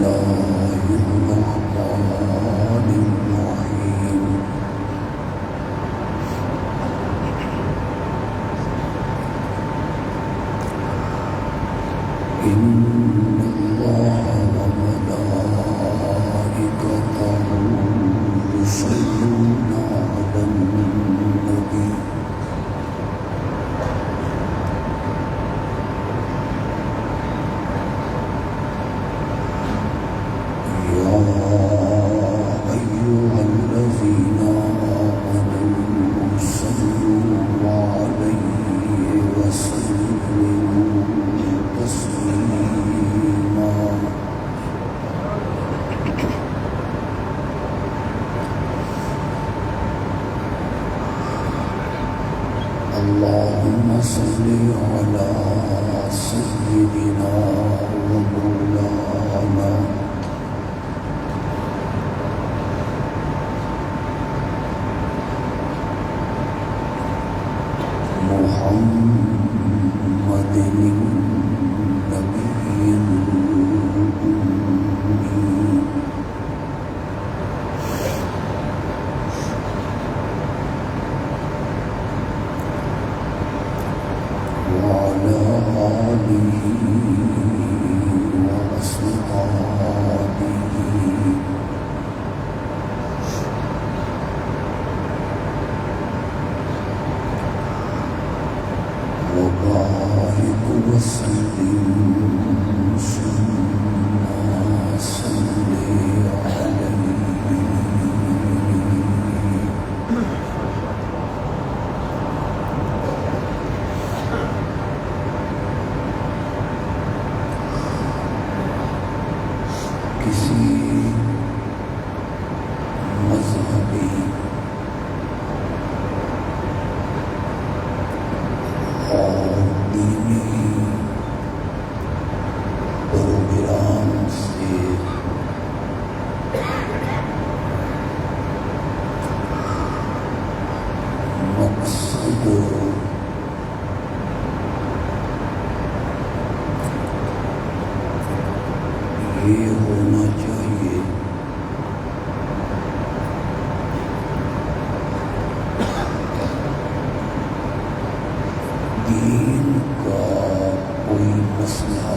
الله الرحمن الرحيم إن الله وملائكته يصلون على النبي يا أيها الذين آمنوا صلوا عليه وسلموا تسليما اللهم صل على سيدنا ومولانا محمد النبي الأمي وعلى آله وأصحابه وبارك وسلم ثم صل عليه کسی مذہبی اور دینی پروگرام سے مقصد یہ ہونا چاہیے دین کا کوئی مسئلہ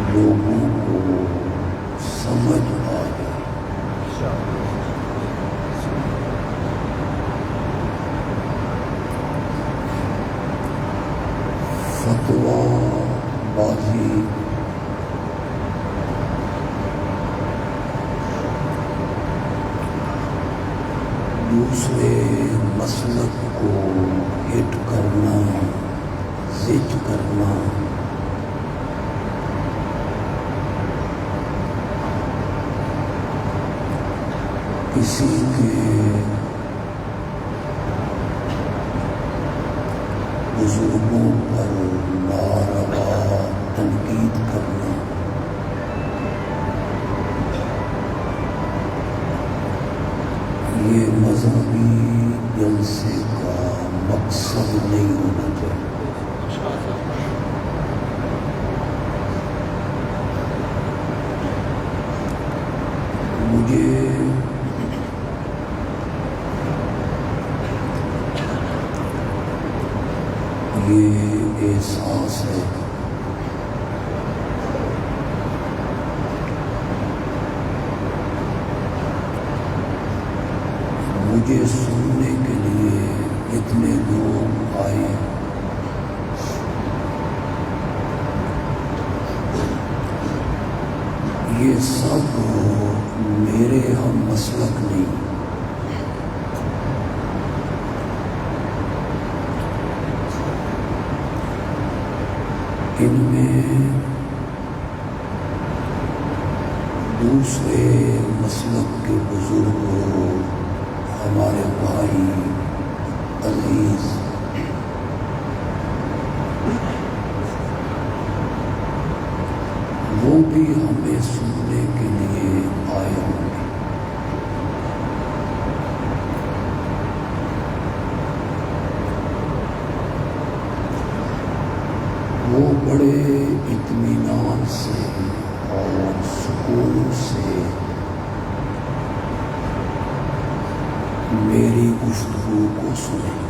لوگوں کو سمجھ آ جائے فتویٰ بازی دوسرے مسلک کو ہٹ کرنا زد کرنا کسی کے بزرگوں پر ناروا تنقید کرنا یہ مذہبی جلسے کا مقصد نہیں ہونا چاہیے مجھے یہ احساس ہے مجھے سننے کے لیے اتنے لوگ آئے یہ سب میرے ہم مسلک نہیں ان میں دوسرے مسلک کے بزرگ ہمارے بھائی عزیز وہ بھی ہمیں سننے کے لیے آئے ہوں گے میری گفتگو کو سنیں۔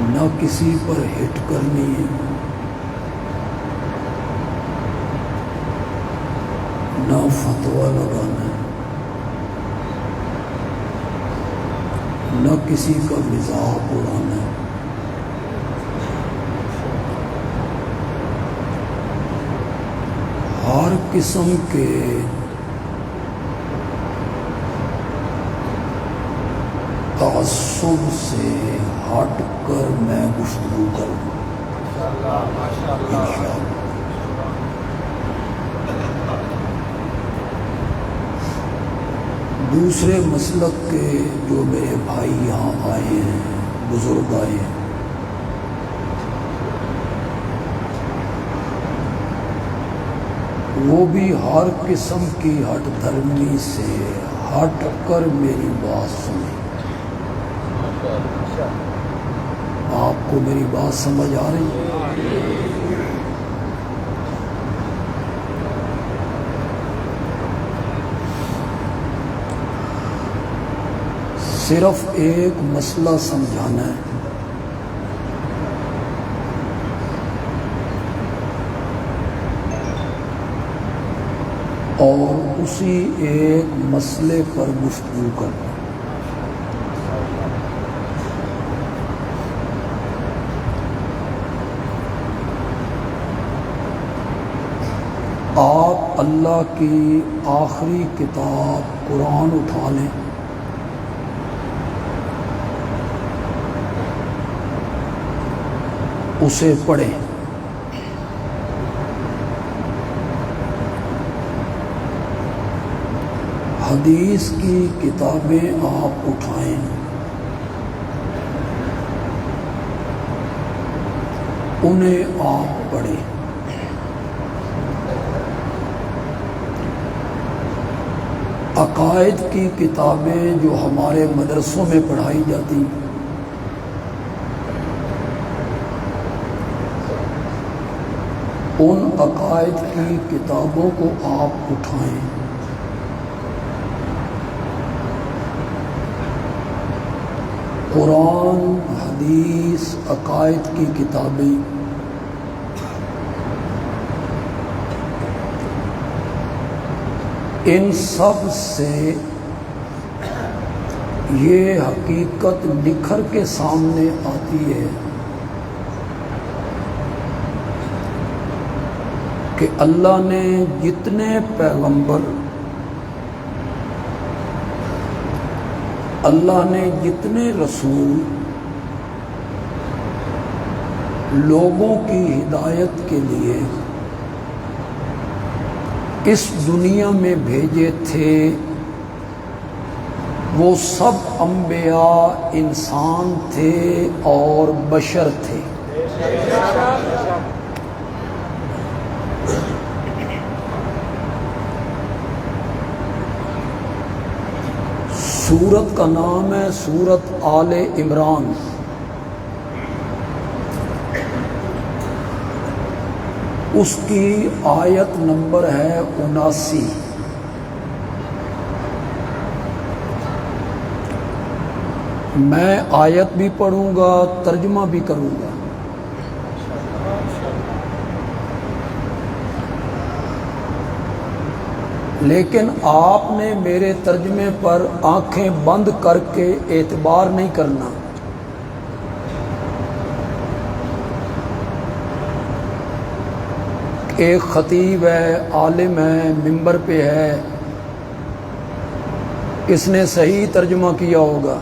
نہ کسی پر ہٹ کرنی ہے، نہ فتویٰ لگانا ہے، نہ کسی کا مزاح اڑانا ہے۔ ہر قسم کے تعصب سے ہٹ کر میں گفتگو کروں انشاءاللہ۔ دوسرے مسلک کے جو میرے بھائی یہاں آئے ہیں، بزرگ آئے ہیں، وہ بھی ہر قسم کی ہٹ دھرمی سے ہٹ کر میری بات سنیں۔ آپ کو میری بات سمجھ آ رہی ہے؟ صرف ایک مسئلہ سمجھانا ہے، اور اسی ایک مسئلے پر گفتگو کرنا۔ آپ اللہ کی آخری کتاب قرآن اٹھا لیں، اسے پڑھیں، حدیث کی کتابیں آپ اٹھائیں، انہیں آپ پڑھیں۔ عقائد کی کتابیں جو ہمارے مدرسوں میں پڑھائی جاتی، ان عقائد کی کتابوں کو آپ اٹھائیں، قرآن، حدیث، عقائد کی کتابیں ان سب سے یہ حقیقت نکھر کے سامنے آتی ہے کہ اللہ نے جتنے پیغمبر، اللہ نے جتنے رسول لوگوں کی ہدایت کے لیے اس دنیا میں بھیجے تھے، وہ سب انبیاء انسان تھے اور بشر تھے۔ سورت کا نام ہے سورت آل عمران۔ اس کی آیت نمبر ہے 79۔ میں آیت بھی پڑھوں گا، ترجمہ بھی کروں گا۔ لیکن آپ نے میرے ترجمے پر آنکھیں بند کر کے اعتبار نہیں کرنا۔ ایک خطیب ہے، عالم ہے، منبر پہ ہے، اس نے صحیح ترجمہ کیا ہوگا۔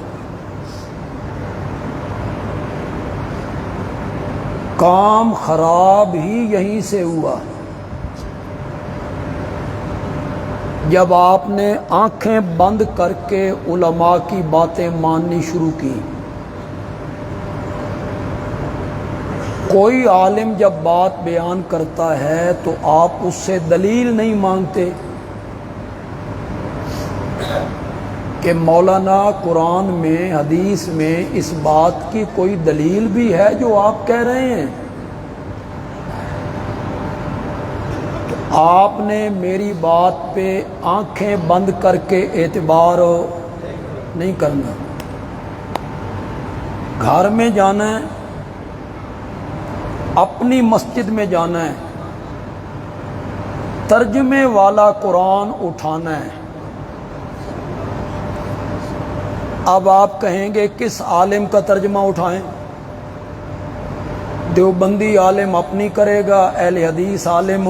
کام خراب ہی یہیں سے ہوا جب آپ نے آنکھیں بند کر کے علماء کی باتیں ماننی شروع کی۔ کوئی عالم جب بات بیان کرتا ہے تو آپ اس سے دلیل نہیں مانگتے کہ مولانا قرآن میں، حدیث میں اس بات کی کوئی دلیل بھی ہے جو آپ کہہ رہے ہیں؟ تو آپ نے میری بات پہ آنکھیں بند کر کے اعتبار نہیں کرنا، گھر میں جانا ہے، اپنی مسجد میں جانا ہے، ترجمے والا قرآن اٹھانا ہے۔ اب آپ کہیں گے کس عالم کا ترجمہ اٹھائیں؟ دیوبندی عالم اپنی کرے گا، اہل حدیث عالم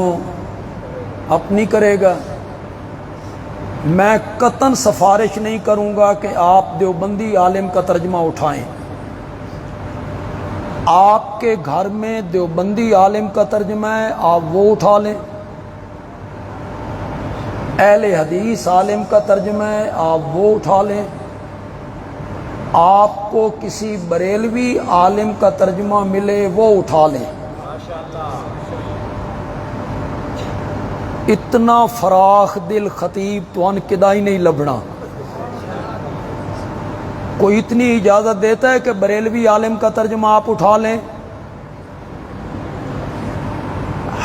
اپنی کرے گا۔ میں قطعاً سفارش نہیں کروں گا کہ آپ دیوبندی عالم کا ترجمہ اٹھائیں۔ آپ کے گھر میں دیوبندی عالم کا ترجمہ ہے، آپ وہ اٹھا لیں۔ اہل حدیث عالم کا ترجمہ ہے، آپ وہ اٹھا لیں۔ آپ کو کسی بریلوی عالم کا ترجمہ ملے وہ اٹھا لیں۔ اتنا فراخ دل خطیب تو ان کدا ہی نہیں لبنا۔ کوئی اتنی اجازت دیتا ہے کہ بریلوی عالم کا ترجمہ آپ اٹھا لیں؟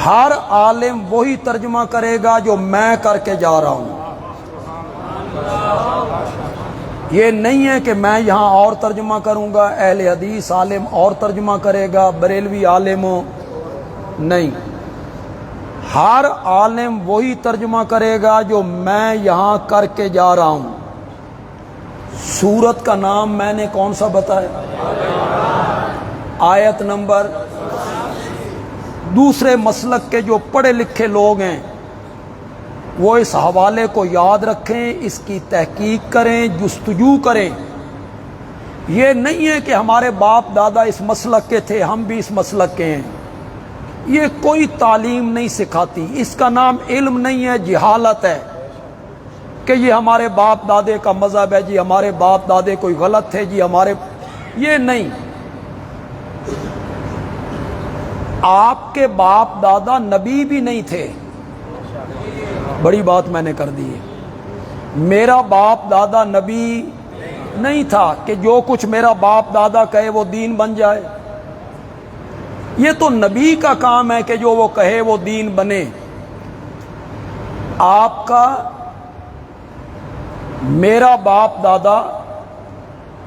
ہر عالم وہی ترجمہ کرے گا جو میں کر کے جا رہا ہوں۔ یہ نہیں ہے کہ میں یہاں اور ترجمہ کروں گا، اہل حدیث عالم اور ترجمہ کرے گا، بریلوی عالم نہیں۔ ہر عالم وہی ترجمہ کرے گا جو میں یہاں کر کے جا رہا ہوں۔ سورت کا نام میں نے کون سا بتایا؟ آیت نمبر۔ دوسرے مسلک کے جو پڑھے لکھے لوگ ہیں وہ اس حوالے کو یاد رکھیں، اس کی تحقیق کریں، جستجو کریں۔ یہ نہیں ہے کہ ہمارے باپ دادا اس مسلک کے تھے، ہم بھی اس مسلک کے ہیں۔ یہ کوئی تعلیم نہیں سکھاتی، اس کا نام علم نہیں ہے، جہالت ہے کہ یہ ہمارے باپ دادے کا مذہب ہے، جی ہمارے باپ دادے کوئی غلط تھے، جی ہمارے، یہ نہیں۔ آپ کے باپ دادا نبی بھی نہیں تھے، بڑی بات میں نے کر دی ہے۔ میرا باپ دادا نبی نہیں تھا کہ جو کچھ میرا باپ دادا کہے وہ دین بن جائے۔ یہ تو نبی کا کام ہے کہ جو وہ کہے وہ دین بنے۔ آپ کا میرا باپ دادا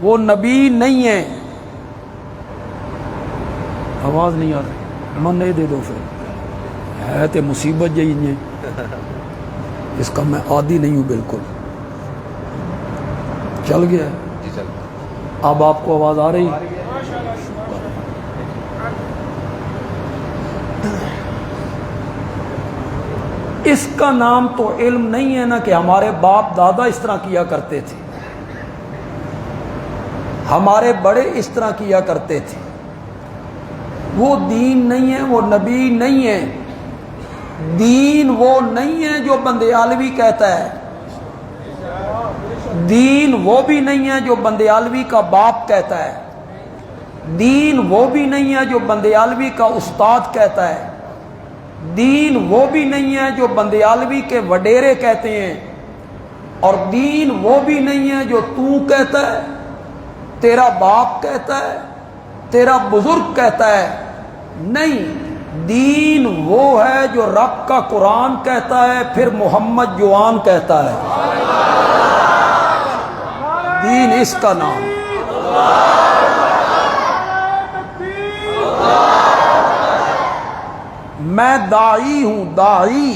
وہ نبی نہیں ہے۔ آواز نہیں آ رہی، من نہیں دے دو پھر، ہے تے مصیبت جی ہے، اس کا میں عادی نہیں ہوں بالکل۔ چل گیا ہے؟ اب آپ کو آواز آ رہی؟ اس کا نام تو علم نہیں ہے نا کہ ہمارے باپ دادا اس طرح کیا کرتے تھے، ہمارے بڑے اس طرح کیا کرتے تھے۔ وہ دین نہیں ہے، وہ نبی نہیں ہے۔ دین وہ نہیں ہے جو بندیالوی کہتا ہے، دین وہ بھی نہیں ہے جو بندیالوی کا باپ کہتا ہے، دین وہ بھی نہیں ہے جو بندیالوی کا استاد کہتا ہے، دین وہ بھی نہیں ہے جو بندیالوی کے وڈیرے کہتے ہیں، اور دین وہ بھی نہیں ہے جو تو کہتا ہے، تیرا باپ کہتا ہے، تیرا بزرگ کہتا ہے۔ نہیں، دین وہ ہے جو رب کا قرآن کہتا ہے، پھر محمد جوان کہتا ہے، دین اس کا نام۔ میں داعی ہوں، داعی،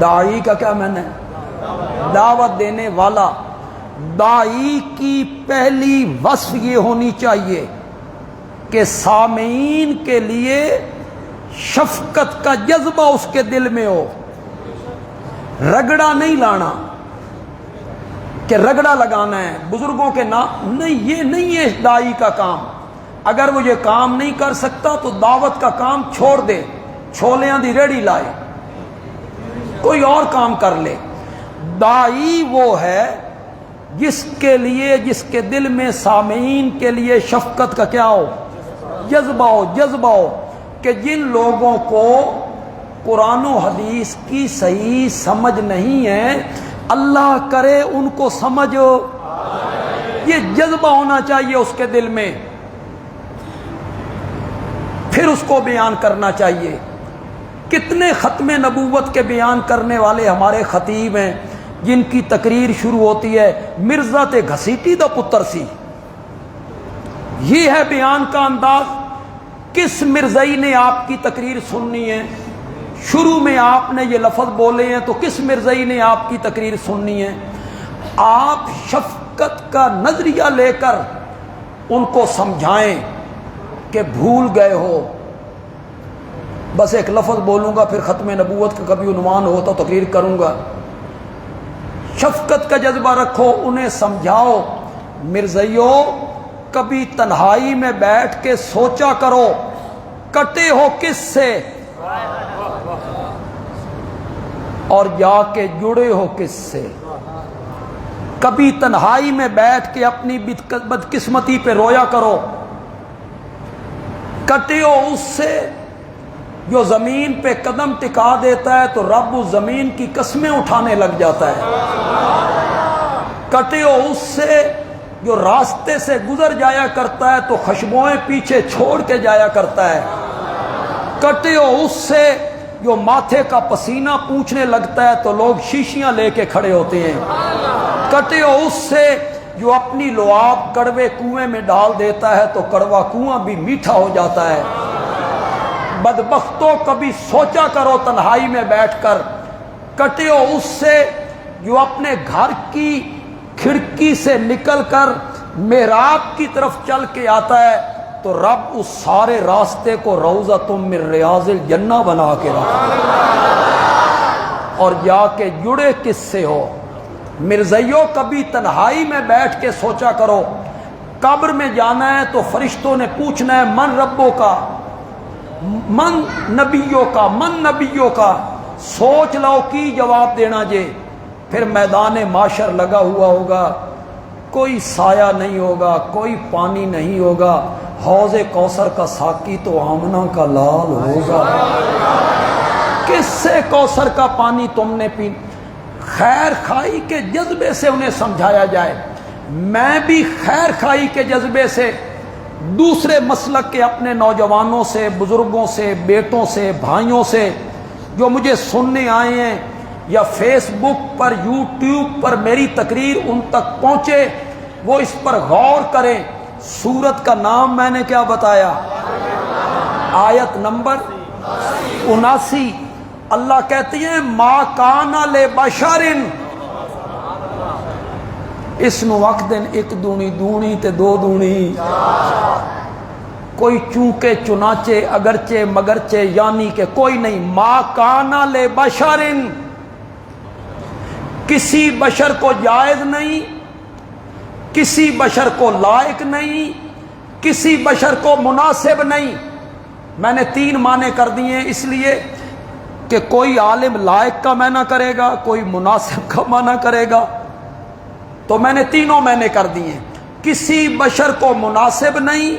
داعی کا کیا معنی ہے؟ دعوت دینے والا۔ داعی کی پہلی وصف یہ ہونی چاہیے کہ سامعین کے لیے شفقت کا جذبہ اس کے دل میں ہو، رگڑا نہیں لانا کہ رگڑا لگانا ہے بزرگوں کے نام، نہیں، یہ نہیں ہے داعی کا کام۔ اگر وہ یہ کام نہیں کر سکتا تو دعوت کا کام چھوڑ دے، چھولیاں دی ریڑھی لائے، کوئی اور کام کر لے۔ داعی وہ ہے جس کے لیے، جس کے دل میں سامعین کے لیے شفقت کا کیا ہو، جذبہ ہو، جذبہ ہو کہ جن لوگوں کو قرآن و حدیث کی صحیح سمجھ نہیں ہے، اللہ کرے ان کو سمجھ، یہ جذبہ ہونا چاہیے اس کے دل میں، پھر اس کو بیان کرنا چاہیے کتنے ختم نبوت کے بیان کرنے والے ہمارے خطیب ہیں جن کی تقریر شروع ہوتی ہے مرزا تے گھسیٹی دا پتر سی. یہ ہے بیان کا انداز. کس مرزائی نے آپ کی تقریر سننی ہے؟ شروع میں آپ نے یہ لفظ بولے ہیں تو کس مرزائی نے آپ کی تقریر سننی ہے؟ آپ شفقت کا نظریہ لے کر ان کو سمجھائیں کہ بھول گئے ہو. بس ایک لفظ بولوں گا پھر ختم نبوت کا کبھی عنوان ہو تو تقریر کروں گا. شفقت کا جذبہ رکھو, انہیں سمجھاؤ مرزائیو کبھی تنہائی میں بیٹھ کے سوچا کرو کٹے ہو کس سے اور جا کے جڑے ہو کس سے. کبھی تنہائی میں بیٹھ کے اپنی بدقسمتی پہ رویا کرو. کٹے ہو اس سے جو زمین پہ قدم ٹکا دیتا ہے تو رب اس زمین کی قسمیں اٹھانے لگ جاتا ہے. کٹے ہو اس سے جو راستے سے گزر جایا کرتا ہے تو خشبوئیں پیچھے چھوڑ کے جایا کرتا ہے. کٹے ہو اس سے جو ماتھے کا پسینہ پوچھنے لگتا ہے تو لوگ شیشیاں لے کے کھڑے ہوتے ہیں. کٹے ہو اس سے جو اپنی لعاب کڑوے کنویں میں ڈال دیتا ہے تو کڑوا کنواں بھی میٹھا ہو جاتا ہے. بدبختوں کبھی سوچا کرو تنہائی میں بیٹھ کر. کٹے ہو اس سے جو اپنے گھر کی کھڑکی سے نکل کر محراب کی طرف چل کے آتا ہے تو رب اس سارے راستے کو روضۃ من ریاض الجنہ بنا کے رکھا. اور جا کے جڑے کس سے ہو؟ مرزائیوں کبھی تنہائی میں بیٹھ کے سوچا کرو. قبر میں جانا ہے تو فرشتوں نے پوچھنا ہے من ربوں کا, من نبیوں کا, من نبیوں کا. سوچ لو کی جواب دینا جے. پھر میدان معاشر لگا ہوا ہوگا, کوئی سایہ نہیں ہوگا, کوئی پانی نہیں ہوگا. حوض کوثر کا ساقی تو آمنہ کا لال ہوگا. کس سے کوثر کا پانی تم نے پی؟ خیر خائی کے جذبے سے انہیں سمجھایا جائے. میں بھی خیر خائی کے جذبے سے دوسرے مسلک کے اپنے نوجوانوں سے, بزرگوں سے, بیٹوں سے, بھائیوں سے جو مجھے سننے آئے ہیں یا فیس بک پر, یوٹیوب پر میری تقریر ان تک پہنچے, وہ اس پر غور کریں. سورت کا نام میں نے کیا بتایا؟ آیت نمبر 79. اللہ کہتی ہیں ما کان لبشر, اس نو وقت دن ایک دونی دونی تے دو دونی, کوئی چونکے چنانچے اگرچہ مگرچہ یعنی کہ کوئی نہیں. ما کان لبشر, کسی بشر کو جائز نہیں, کسی بشر کو لائق نہیں, کسی بشر کو مناسب نہیں. میں نے 3 معنی کر دیے اس لیے کہ کوئی عالم لائق کا معنی کرے گا, کوئی مناسب کا معنی کرے گا, تو میں نے تینوں معنی کر دیے. کسی بشر کو مناسب نہیں,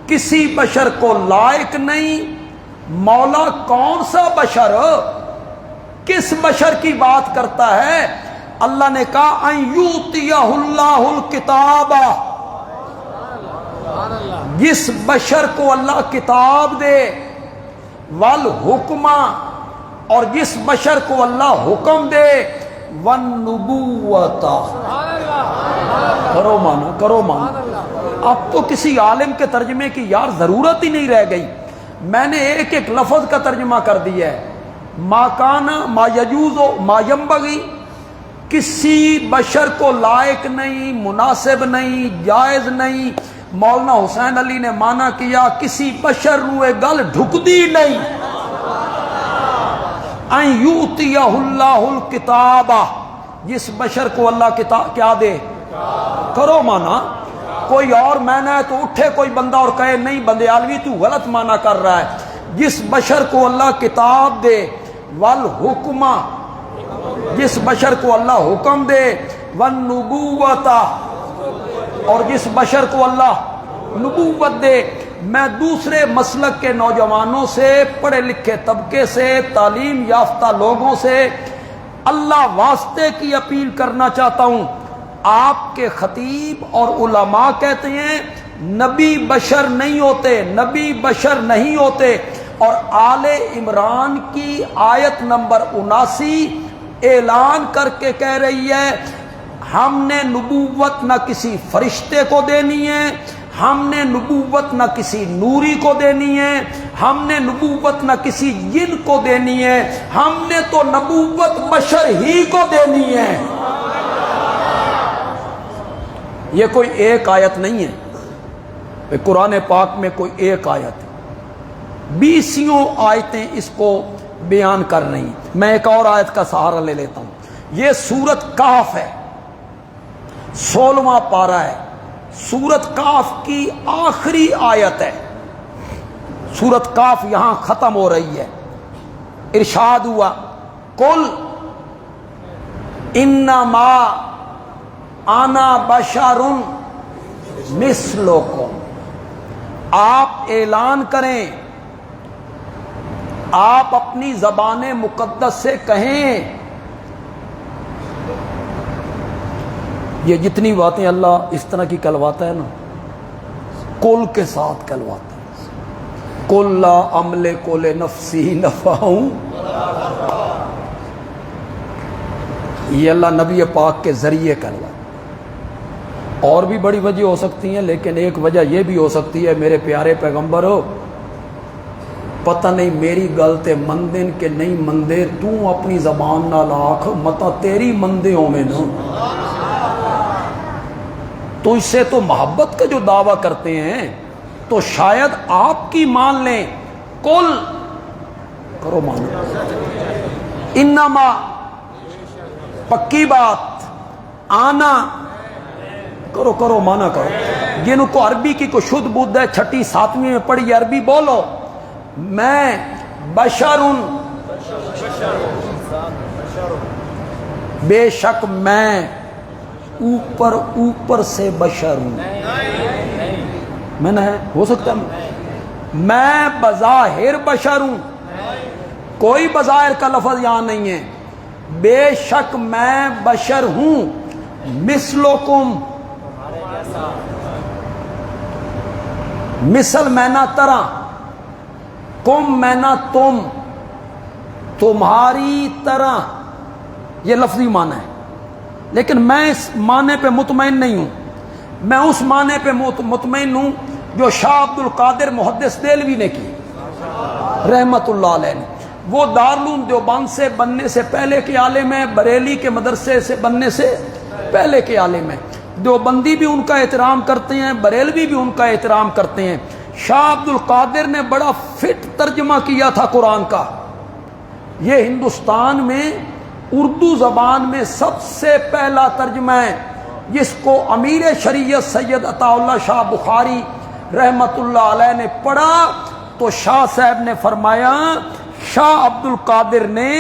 کسی بشر کو لائق نہیں. مولا کون سا بشر, کس بشر کی بات کرتا ہے؟ اللہ نے کہا ان یؤتیہ اللہ الکتاب, جس بشر کو اللہ کتاب دے, والحکمہ, اور جس بشر کو اللہ حکم دے, والنبوۃ. کرو مانا, کرو مانا. اب تو کسی عالم کے ترجمے کی یار ضرورت ہی نہیں رہ گئی. میں نے ایک ایک لفظ کا ترجمہ کر دیا ہے. ما کانا, ما یجوز, ما ینبغی, کسی بشر کو لائق نہیں, مناسب نہیں, جائز نہیں. مولانا حسین علی نے مانا کیا کسی بشر روئے گل ڈھکدی نہیں. ان یؤتیہ اللہ الکتاب, جس بشر کو اللہ کتاب کیا دے, کرو مانا. کوئی اور مانا ہے تو اٹھے کوئی بندہ اور کہے نہیں بندے عالوی تو غلط مانا کر رہا ہے. جس بشر کو اللہ کتاب دے, والحکمہ, جس بشر کو اللہ حکم دے, والنبوۃ, اور جس بشر کو اللہ نبوت دے. میں دوسرے مسلک کے نوجوانوں سے, پڑھے لکھے طبقے سے, تعلیم یافتہ لوگوں سے اللہ واسطے کی اپیل کرنا چاہتا ہوں. آپ کے خطیب اور علماء کہتے ہیں نبی بشر نہیں ہوتے, نبی بشر نہیں ہوتے, اور آل عمران کی آیت نمبر 79 اعلان کر کے کہہ رہی ہے ہم نے نبوت نہ کسی فرشتے کو دینی ہے، ہم نے نبوت نہ کسی نوری کو دینی ہے، ہم نے نبوت نہ کسی جن کو دینی ہے، ہم نے تو نبوت بشر ہی کو دینی ہے۔ یہ کوئی ایک آیت نہیں ہے، قرآن پاک میں کوئی ایک آیت ہے، 20 آیتیں اس کو بیان کر رہی ہیں۔ میں ایک اور آیت کا سہارا لے لیتا ہوں۔ یہ سورت کہف ہے، 16واں پارہ ہے، سورت کہف کی آخری آیت ہے۔ سورت کہف یہاں ختم ہو رہی ہے، ارشاد ہوا قل انما انا بشر مثلکم، آپ اعلان کریں، آپ اپنی زبان مقدس سے کہیں۔ یہ جتنی باتیں اللہ اس طرح کی کہلواتا ہے نا، کل کے ساتھ کہلواتا ہے۔ قل لا املک لنفسی نفعا، یہ اللہ نبی پاک کے ذریعے کہلواتا ہے۔ اور بھی بڑی وجہ ہو سکتی ہیں، لیکن ایک وجہ یہ بھی ہو سکتی ہے میرے پیارے پیغمبر ہو، پتہ نہیں میری گل تے مندن کے نہیں مندے، تو اپنی زبان نہ لاکھ متا تیری مندے ہوں میں نا، تو اس سے تو محبت کا جو دعویٰ کرتے ہیں تو شاید آپ کی مان لیں۔ کل کرو مانو، انما پکی بات، آنا کرو کرو مانا کرو۔ جن کو عربی کی کوئی شدھ بدھ ہے، 6 7ویں میں پڑھی عربی بولو، میں بشرن، بے شک میں اوپر سے بشر ہوں، میں نہ ہو سکتا میں بظاہر بشر ہوں، کوئی بظاہر کا لفظ یہاں نہیں ہے، بے شک میں بشر ہوں، مثلکم، مثل میں نہ طرح، کم میں نہ تم، تمہاری طرح، یہ لفظی معنی ہے۔ لیکن میں اس معنی پہ مطمئن نہیں ہوں، میں اس معنی پہ مطمئن ہوں جو شاہ عبد القادر محدث دہلوی نے کی رحمت اللہ علیہ نے۔ وہ دارالعلوم دیوبند سے بننے سے پہلے کے عالم ہیں، بریلی کے مدرسے سے بننے سے پہلے کے عالم ہیں۔ دیوبندی بھی ان کا احترام کرتے ہیں، بریلوی بھی ان کا احترام کرتے ہیں۔ شاہ عبد القادر نے بڑا فٹ ترجمہ کیا تھا قرآن کا۔ یہ ہندوستان میں اردو زبان میں سب سے پہلا ترجمہ ہے، جس کو امیر شریعت سید عطا اللہ شاہ بخاری رحمت اللہ علیہ نے پڑھا تو شاہ صاحب نے فرمایا شاہ عبد القادر نے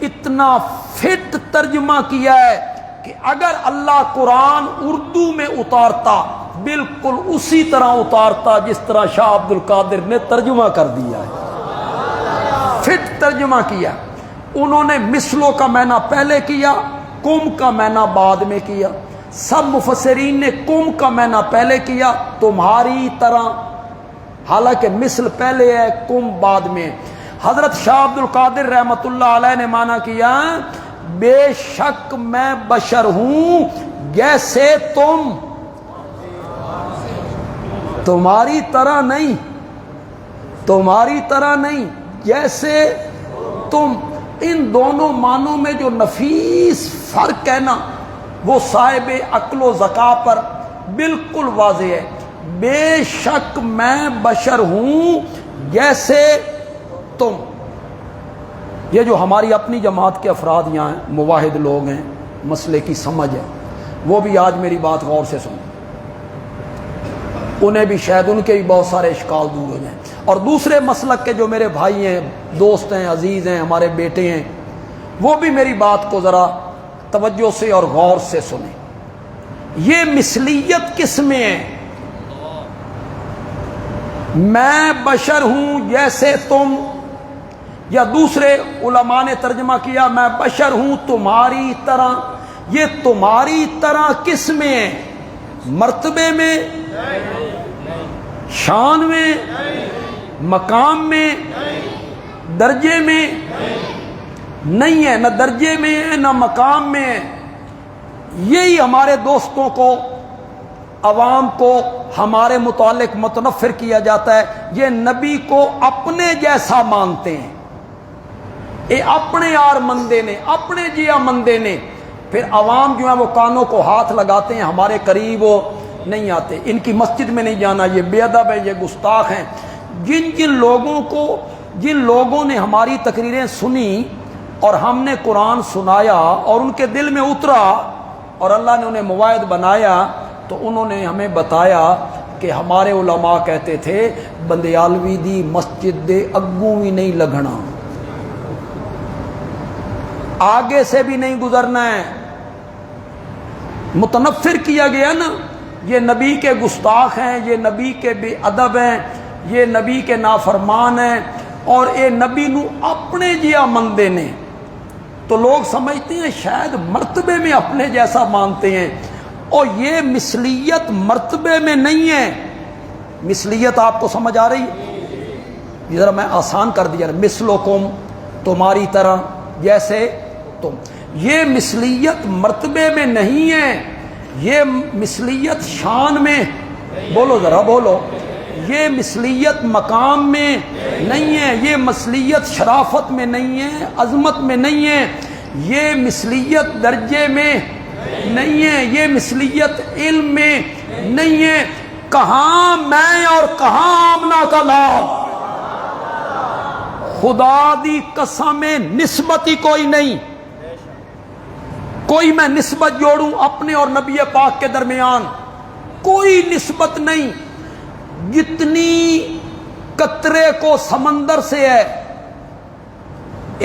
اتنا فٹ ترجمہ کیا ہے کہ اگر اللہ قرآن اردو میں اتارتا بالکل اسی طرح اتارتا جس طرح شاہ عبد القادر نے ترجمہ کر دیا ہے، فٹ ترجمہ کیا۔ انہوں نے مثلوں کا معنی پہلے کیا، کم کا معنی بعد میں کیا۔ سب مفسرین نے کم کا معنی پہلے کیا، تمہاری طرح، حالانکہ مثل پہلے ہے کم بعد میں۔ حضرت شاہ عبد القادر رحمت اللہ علیہ نے معنی کیا بے شک میں بشر ہوں جیسے تم، تمہاری طرح نہیں، تمہاری طرح نہیں، جیسے تم۔ ان دونوں معنوں میں جو نفیس فرق ہے نا وہ صاحب عقل و ذکا پر بالکل واضح ہے۔ بے شک میں بشر ہوں جیسے تم۔ یہ جو ہماری اپنی جماعت کے افراد یہاں ہیں، مواحد لوگ ہیں، مسئلے کی سمجھ ہے، وہ بھی آج میری بات غور سے سنیں، انہیں بھی شاید ان کے بھی بہت سارے اشکال دور ہو جائیں۔ اور دوسرے مسلک کے جو میرے بھائی ہیں، دوست ہیں، عزیز ہیں، ہمارے بیٹے ہیں، وہ بھی میری بات کو ذرا توجہ سے اور غور سے سنیں۔ یہ مثلیت کس میں ہے؟ میں بشر ہوں جیسے تم، یا دوسرے علماء نے ترجمہ کیا میں بشر ہوں تمہاری طرح۔ یہ تمہاری طرح کس میں ہے؟ مرتبے میں، شان میں، مقام میں درجے میں نہیں ہے، نہ درجے میں ہے نہ مقام میں ہے۔ یہی ہمارے دوستوں کو، عوام کو ہمارے متعلق متنفر کیا جاتا ہے، یہ نبی کو اپنے جیسا مانتے ہیں، یہ اپنے یار مندے نے، اپنے جیا مندے نے۔ پھر عوام جو ہے وہ کانوں کو ہاتھ لگاتے ہیں، ہمارے قریب وہ نہیں آتے، ان کی مسجد میں نہیں جانا، یہ بے ادب ہے، یہ گستاخ ہیں۔ جن لوگوں نے ہماری تقریریں سنی اور ہم نے قرآن سنایا اور ان کے دل میں اترا اور اللہ نے انہیں مواعظ بنایا، تو انہوں نے ہمیں بتایا کہ ہمارے علماء کہتے تھے بندیالوی دی مسجد دے اگوں بھی نہیں لگنا، آگے سے بھی نہیں گزرنا ہے۔ متنفر کیا گیا نا، یہ نبی کے گستاخ ہیں، یہ نبی کے بے ادب ہیں، یہ نبی کے نافرمان ہیں، اور اے نبی نو اپنے جیا مندے نے۔ تو لوگ سمجھتے ہیں شاید مرتبے میں اپنے جیسا مانتے ہیں، اور یہ مثلیت مرتبے میں نہیں ہے۔ مثلیت آپ کو سمجھ آ رہی ہے؟ یہ ذرا میں آسان کر دیا، مثلکم تمہاری طرح، جیسے تم۔ یہ مثلیت مرتبے میں نہیں ہے، یہ مثلیت شان میں، بولو ذرا بولو، یہ مثلیت مقام میں نہیں ہے، یہ مثلیت شرافت میں نہیں ہے، عظمت میں نہیں ہے، یہ مثلیت درجے میں نہیں ہے، یہ مثلیت علم میں نہیں ہے۔ کہاں میں اور کہاں آمنہ کا لال، خدا دی قسم نسبت ہی کوئی نہیں۔ کوئی میں نسبت جوڑوں اپنے اور نبی پاک کے درمیان، کوئی نسبت نہیں۔ جتنی قطرے کو سمندر سے ہے،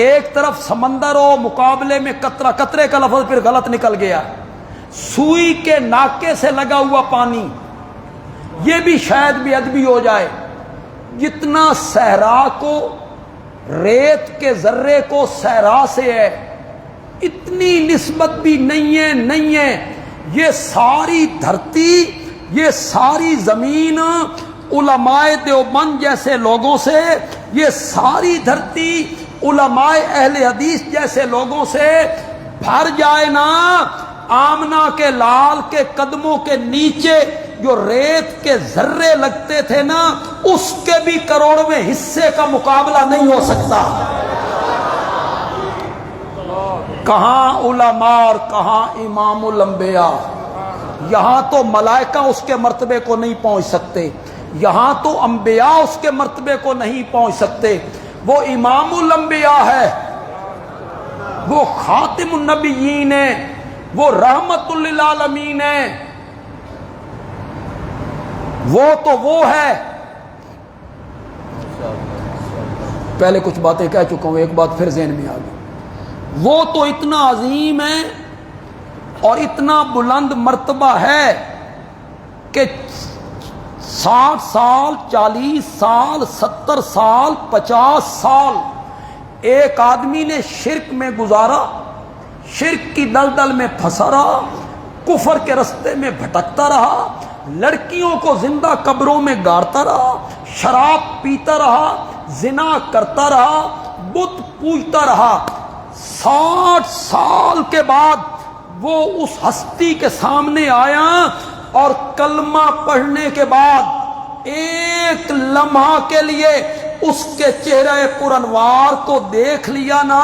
ایک طرف سمندر ہو مقابلے میں قطرہ، قطرے کا لفظ پھر غلط نکل گیا، سوئی کے ناکے سے لگا ہوا پانی، یہ بھی شاید بے ادبی ہو جائے۔ جتنا صحرا کو، ریت کے ذرے کو صحرا سے ہے، اتنی نسبت بھی نہیں ہے۔ یہ ساری دھرتی، یہ ساری زمین علماء دیوبند جیسے لوگوں سے، یہ ساری دھرتی علماء اہل حدیث جیسے لوگوں سے بھر جائے نا، آمنہ کے لال کے قدموں کے نیچے جو ریت کے ذرے لگتے تھے نا، اس کے بھی کروڑویں حصے کا مقابلہ نہیں ہو سکتا۔ کہاں علماء اور کہاں امام الانبیاء۔ یہاں تو ملائکہ اس کے مرتبے کو نہیں پہنچ سکتے، یہاں تو انبیاء اس کے مرتبے کو نہیں پہنچ سکتے۔ وہ امام الانبیاء ہے، وہ خاتم النبیین ہے، وہ رحمت للعالمین ہے، وہ ہے۔ پہلے کچھ باتیں کہہ چکا ہوں، ایک بات پھر ذہن میں آ گئی۔ وہ تو اتنا عظیم ہے اور اتنا بلند مرتبہ ہے کہ 60 سال، 40 سال، 70 سال، 50 سال ایک آدمی نے شرک میں گزارا، شرک کی دلدل میں پھنسا رہا، کفر کے رستے میں بھٹکتا رہا، لڑکیوں کو زندہ قبروں میں گاڑتا رہا، شراب پیتا رہا، زنا کرتا رہا، بت پوجتا رہا۔ 60 سال کے بعد وہ اس ہستی کے سامنے آیا اور کلمہ پڑھنے کے بعد ایک لمحہ کے لیے اس کے چہرے پرانوار کو دیکھ لیا نا،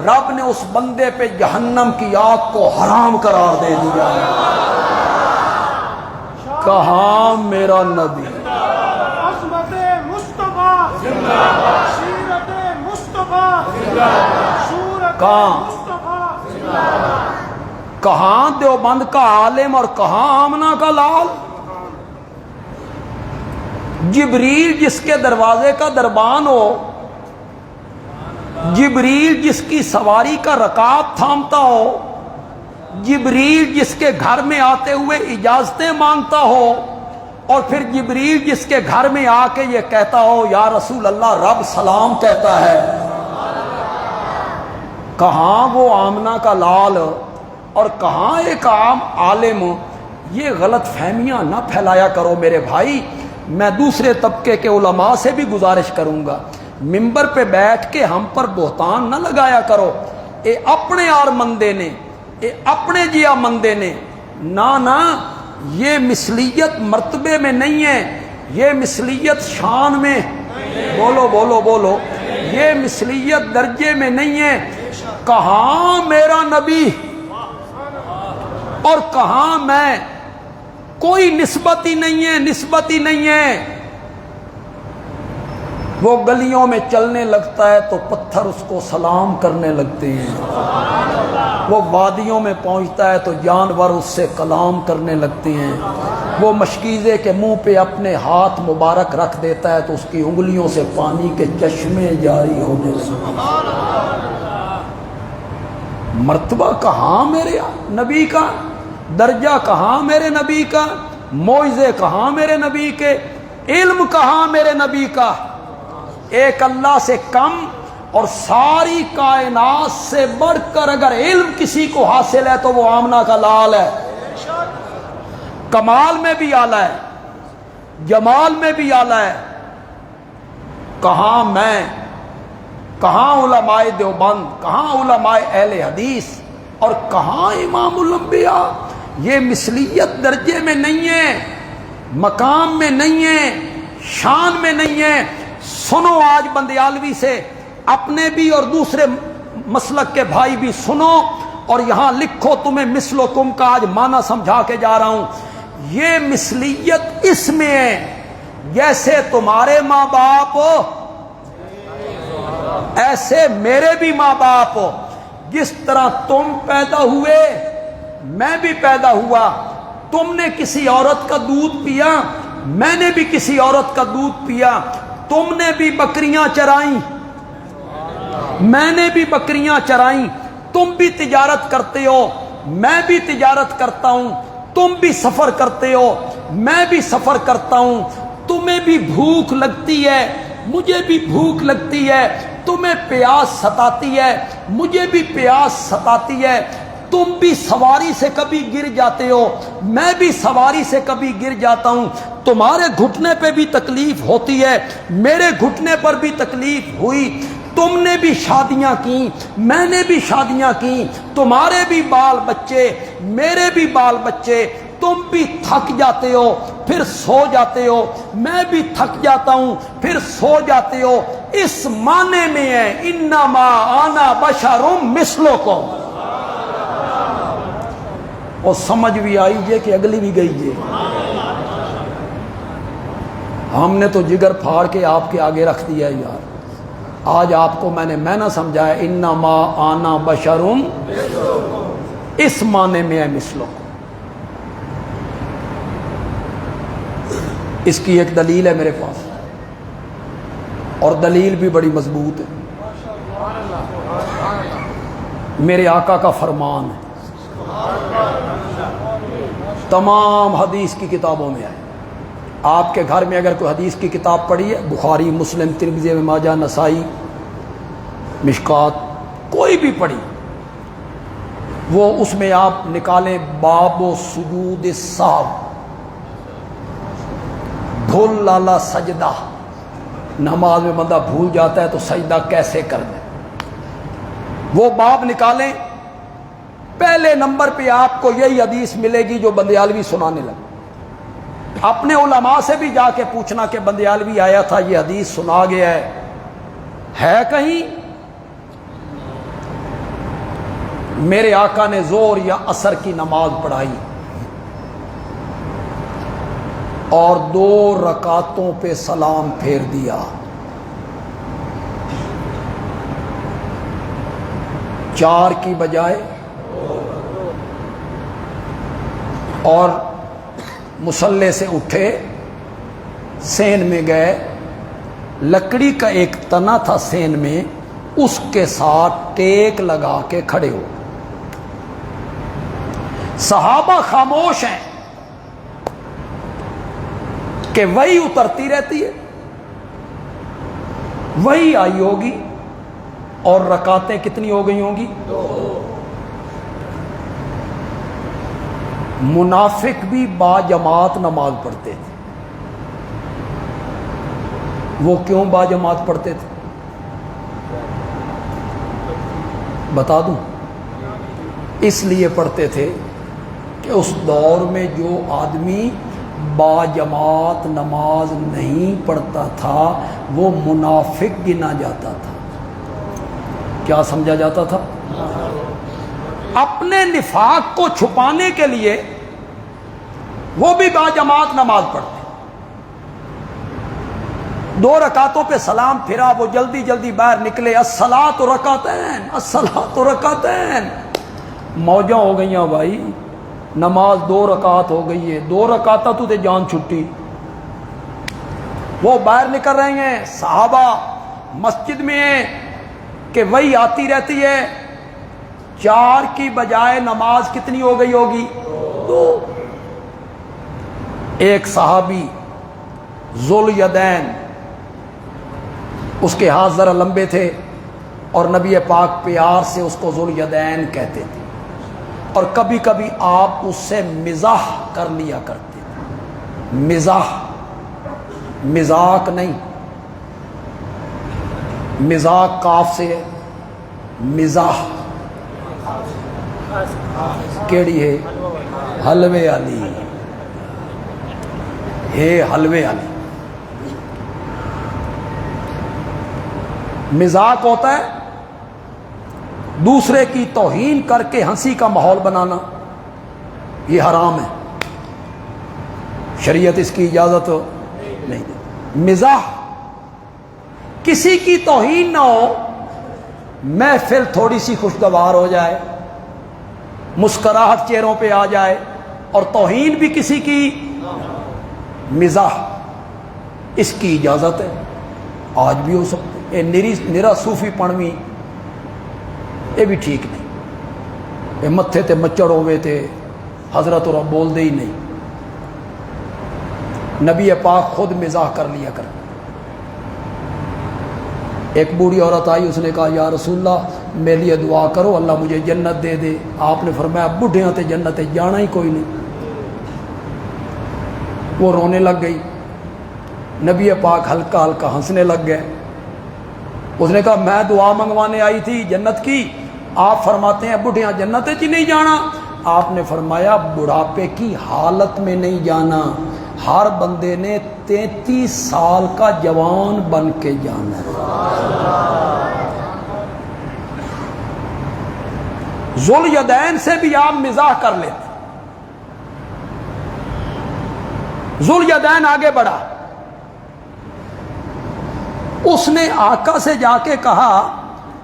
رب نے اس بندے پہ جہنم کی آگ کو حرام قرار دے دیا۔ کہاں میرا نبی، عظمت مصطفیٰ زندہ باد، سیرت مصطفیٰ زندہ باد، صورت مصطفیٰ زندہ باد۔ کہاں دیوبند کا عالم اور کہاں آمنہ کا لال؟ جبریل جس کے دروازے کا دربان ہو، جبریل جس کی سواری کا رکاب تھامتا ہو، جبریل جس کے گھر میں آتے ہوئے اجازتیں مانگتا ہو، اور پھر جبریل جس کے گھر میں آ کے یہ کہتا ہو یا رسول اللہ رب سلام کہتا ہے، کہاں وہ آمنہ کا لال اور کہاں ایک عام عالم؟ یہ غلط فہمیاں نہ پھیلایا کرو میرے بھائی۔ میں دوسرے طبقے کے علماء سے بھی گزارش کروں گا، ممبر پہ بیٹھ کے ہم پر بہتان نہ لگایا کرو، اے اپنے آر مندے نے، اے اپنے جیا مندے نے، نہ یہ مثلیت مرتبے میں نہیں ہے، یہ مثلیت شان میں، بولو بولو بولو، یہ مثلیت درجے میں نہیں ہے۔ کہاں میرا نبی اور کہاں میں، کوئی نسبت ہی نہیں ہے، نسبت ہی نہیں ہے۔ وہ گلیوں میں چلنے لگتا ہے تو پتھر اس کو سلام کرنے لگتے ہیں، وہ وادیوں میں پہنچتا ہے تو جانور اس سے کلام کرنے لگتے ہیں، وہ مشکیزے کے منہ پہ اپنے ہاتھ مبارک رکھ دیتا ہے تو اس کی انگلیوں سے پانی کے چشمے جاری ہونے لگتے ہیں۔ مرتبہ کہاں میرے نبی کا، درجہ کہاں میرے نبی کا، معجزے کہاں میرے نبی کے، علم کہاں میرے نبی کا۔ ایک اللہ سے کم اور ساری کائنات سے بڑھ کر اگر علم کسی کو حاصل ہے تو وہ آمنہ کا لال ہے، کمال میں بھی اعلیٰ ہے، جمال میں بھی اعلیٰ ہے۔ کہاں میں، کہاں علماء دیوبند، کہاں علماء اہل حدیث، اور کہاں امام الانبیاء۔ یہ مثلیت درجے میں نہیں ہے، مقام میں نہیں ہے، شان میں نہیں ہے۔ سنو آج بندیالوی سے، اپنے بھی اور دوسرے مسلک کے بھائی بھی سنو، اور یہاں لکھو، تمہیں مثلکم کا آج معنی سمجھا کے جا رہا ہوں۔ یہ مثلیت اس میں ہے، جیسے تمہارے ماں باپ ہو ایسے میرے بھی ماں باپ ہو، جس طرح تم پیدا ہوئے میں بھی پیدا ہوا، تم نے کسی عورت کا دودھ پیا، میں نے بھی کسی عورت کا دودھ پیا، تم نے بھی بکریاں چرائیں، میں نے بھی بکریاں چرائیں، تم بھی تجارت کرتے ہو، میں بھی تجارت کرتا ہوں، تم بھی سفر کرتے ہو، میں بھی سفر کرتا ہوں، تمہیں بھی بھوک لگتی ہے، مجھے بھی بھوک لگتی ہے، تمہیں پیاس ستاتی ہے، مجھے بھی پیاس ستاتی ہے، تم بھی سواری سے کبھی گر جاتے ہو، میں بھی سواری سے کبھی گر جاتا ہوں، تمہارے گھٹنے پہ بھی تکلیف ہوتی ہے، میرے گھٹنے پر بھی تکلیف ہوئی، تم نے بھی شادیاں کی، میں نے بھی شادیاں کی، تمہارے بھی بال بچے، میرے بھی بال بچے، تم بھی تھک جاتے ہو پھر سو جاتے ہو، میں بھی تھک جاتا ہوں پھر سو جاتے ہو۔ اس معنی میں ہے انما انا بشر مثلکم۔ اور سمجھ بھی آئی جے کہ اگلی بھی گئی جے۔ ہم نے تو جگر پھاڑ کے آپ کے آگے رکھ دیا یار۔ آج آپ کو میں نے نہ سمجھایا انما انا بشر، اس معنی میں ہے مثلکم۔ اس کی ایک دلیل ہے میرے پاس، اور دلیل بھی بڑی مضبوط ہے، میرے آقا کا فرمان ہے، تمام حدیث کی کتابوں میں ہے۔ آپ کے گھر میں اگر کوئی حدیث کی کتاب پڑھی ہے، بخاری، مسلم، ترمذی، ابن ماجہ، نسائی، مشکات، کوئی بھی پڑھی، وہ اس میں آپ نکالیں باب و سجود السہو، بھول لالا سجدہ، نماز میں بندہ بھول جاتا ہے تو سجدہ کیسے کرنا ہے، وہ باب نکالیں، پہلے نمبر پہ آپ کو یہی حدیث ملے گی جو بندیالوی سنانے لگا۔ اپنے علماء سے بھی جا کے پوچھنا کہ بندیالوی آیا تھا، یہ حدیث سنا گیا ہے کہیں؟ میرے آقا نے زور یا عصر کی نماز پڑھائی اور 2 رکعتوں پہ سلام پھیر دیا، چار کی بجائے، اور مصلی سے اٹھے، سین میں گئے، لکڑی کا ایک تنا تھا سین میں، اس کے ساتھ ٹیک لگا کے کھڑے ہو۔ صحابہ خاموش ہیں کہ وہی اترتی رہتی ہے، وہی آئی ہوگی، اور رکعتیں کتنی ہو گئی ہوں گی؟ 2۔ منافق بھی با جماعت نماز پڑھتے تھے، وہ کیوں باجماعت پڑھتے تھے؟ بتا دوں، اس لیے پڑھتے تھے کہ اس دور میں جو آدمی باجماعت نماز نہیں پڑھتا تھا وہ منافق گنا جاتا تھا۔ کیا سمجھا جاتا تھا؟ اپنے نفاق کو چھپانے کے لیے وہ بھی باجماعت نماز پڑھتے، 2 رکعتوں پہ سلام پھرا، وہ جلدی جلدی باہر نکلے، الصلاۃ رکعتین الصلاۃ رکعتین، موجاں ہو گئیاں بھائی، نماز 2 رکعت ہو گئی ہے، 2 رکعتاں تو تے جان چھٹی۔ وہ باہر نکل رہے ہیں، صحابہ مسجد میں ہیں کہ وہی آتی رہتی ہے، 4 کی بجائے نماز کتنی ہو گئی ہوگی؟ 2۔ ایک صحابی ذوالیدین، اس کے ہاتھ ذرا لمبے تھے اور نبی پاک پیار سے اس کو ذوالیدین کہتے تھے، اور کبھی کبھی آپ اس سے مزاح کر لیا کرتے تھے۔ مزاح، مذاق نہیں، مزاق کاف سے ہے، مزاح کیڑی ہے؟ حلوے والی ہے، حلوے والی۔ مذاق ہوتا ہے دوسرے کی توہین کر کے ہنسی کا ماحول بنانا، یہ حرام ہے، شریعت اس کی اجازت نہیں دیتی۔ مزاح، کسی کی توہین نہ ہو، محفل تھوڑی سی خوشگوار ہو جائے، مسکراہٹ چہروں پہ آ جائے، اور توہین بھی کسی کی، مزاح اس کی اجازت ہے، آج بھی ہو سکتی ہے۔ نرا صوفی پڑھوی یہ بھی ٹھیک نہیں، یہ متھے تے مچڑ ہوئے تھے، حضرت اور بول دے ہی نہیں، نبی پاک خود مزاح کر لیا کر۔ ایک بوڑھی عورت آئی، اس نے کہا یا رسول اللہ میرے لیے دعا کرو اللہ مجھے جنت دے دے۔ آپ نے فرمایا بڈھیاں تے جنت جانا ہی کوئی نہیں۔ وہ رونے لگ گئی، نبی پاک ہلکا ہلکا ہنسنے لگ گئے۔ اس نے کہا میں دعا منگوانے آئی تھی جنت کی، آپ فرماتے ہیں بڈھیاں جنت ہی نہیں جانا۔ آپ نے فرمایا بڑھاپے کی حالت میں نہیں جانا، ہر بندے نے 33 سال کا جوان بن کے جانا ہے۔ ذوالیدین سے بھی آپ مزاح کر لیتے۔ ذوالیدین آگے بڑھا، اس نے آقا سے جا کے کہا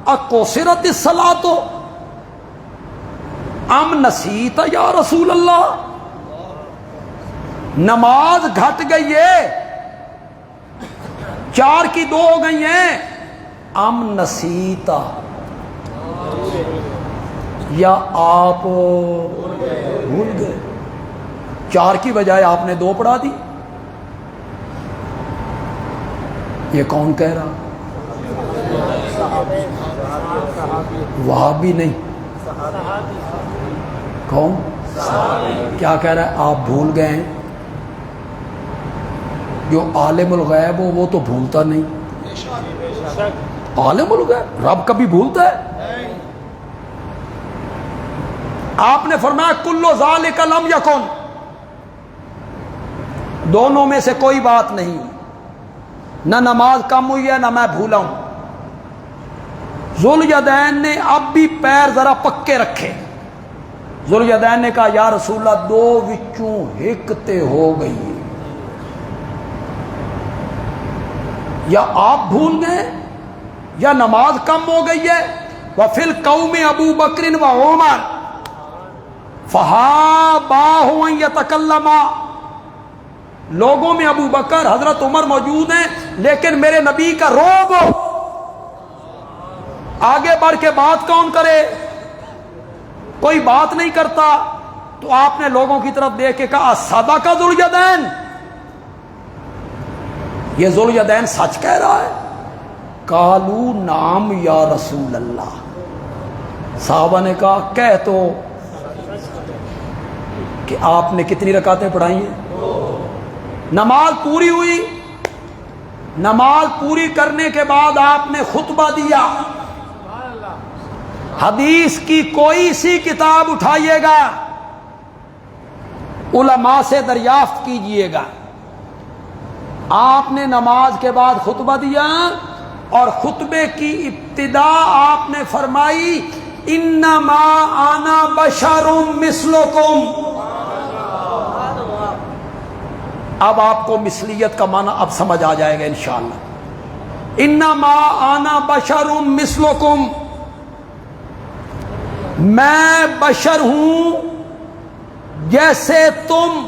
اقصرت الصلاۃ ام نسیت یا رسول اللہ، نماز گھٹ گئی ہے، 4 کی 2 ہو گئی ہیں، ام نسیتا یا آپ بھول گئے؟ 4 کی بجائے آپ نے 2 پڑھا دی۔ یہ کون کہہ رہا؟ وہابی نہیں، کون؟ کیا کہہ رہا ہے؟ آپ بھول گئے ہیں؟ جو عالم الغیب ہو وہ تو بھولتا نہیں۔ عالم الغیب رب کبھی بھولتا ہے؟ آپ نے فرمایا کل ذالک لم یکن، دونوں میں سے کوئی بات نہیں، نہ نماز کم ہوئی ہے نہ میں بھولا ہوں۔ ذوالیدین نے اب بھی پیر ذرا پکے رکھے۔ ذوالیدین نے کہا یا رسول اللہ 2 وچوں ایک تے ہو گئی، یا آپ بھول گئے یا نماز کم ہو گئی ہے۔ وفی القوم ابو بکر و عمر فہاباہ ان یتکلما، لوگوں میں ابو بکر حضرت عمر موجود ہیں، لیکن میرے نبی کا روب، آگے بڑھ کے بات کون کرے؟ کوئی بات نہیں کرتا۔ تو آپ نے لوگوں کی طرف دیکھ کے کہا صدق ذوالیدین، یہ ذوالیدین سچ کہہ رہا ہے؟ قالوا نعم یا رسول اللہ، صحابہ نے کہا کہہ تو کہ آپ نے کتنی رکعتیں پڑھائی ہیں؟ نماز پوری ہوئی، نماز پوری کرنے کے بعد آپ نے خطبہ دیا. حدیث کی کوئی سی کتاب اٹھائیے گا, علماء سے دریافت کیجئے گا, آپ نے نماز کے بعد خطبہ دیا اور خطبے کی ابتدا آپ نے فرمائی انما انا بشر مثلکم. اب آپ کو مثلیت کا معنی اب سمجھ آ جائے گا انشاءاللہ. انما انا بشر مثلکم, میں بشر ہوں جیسے تم.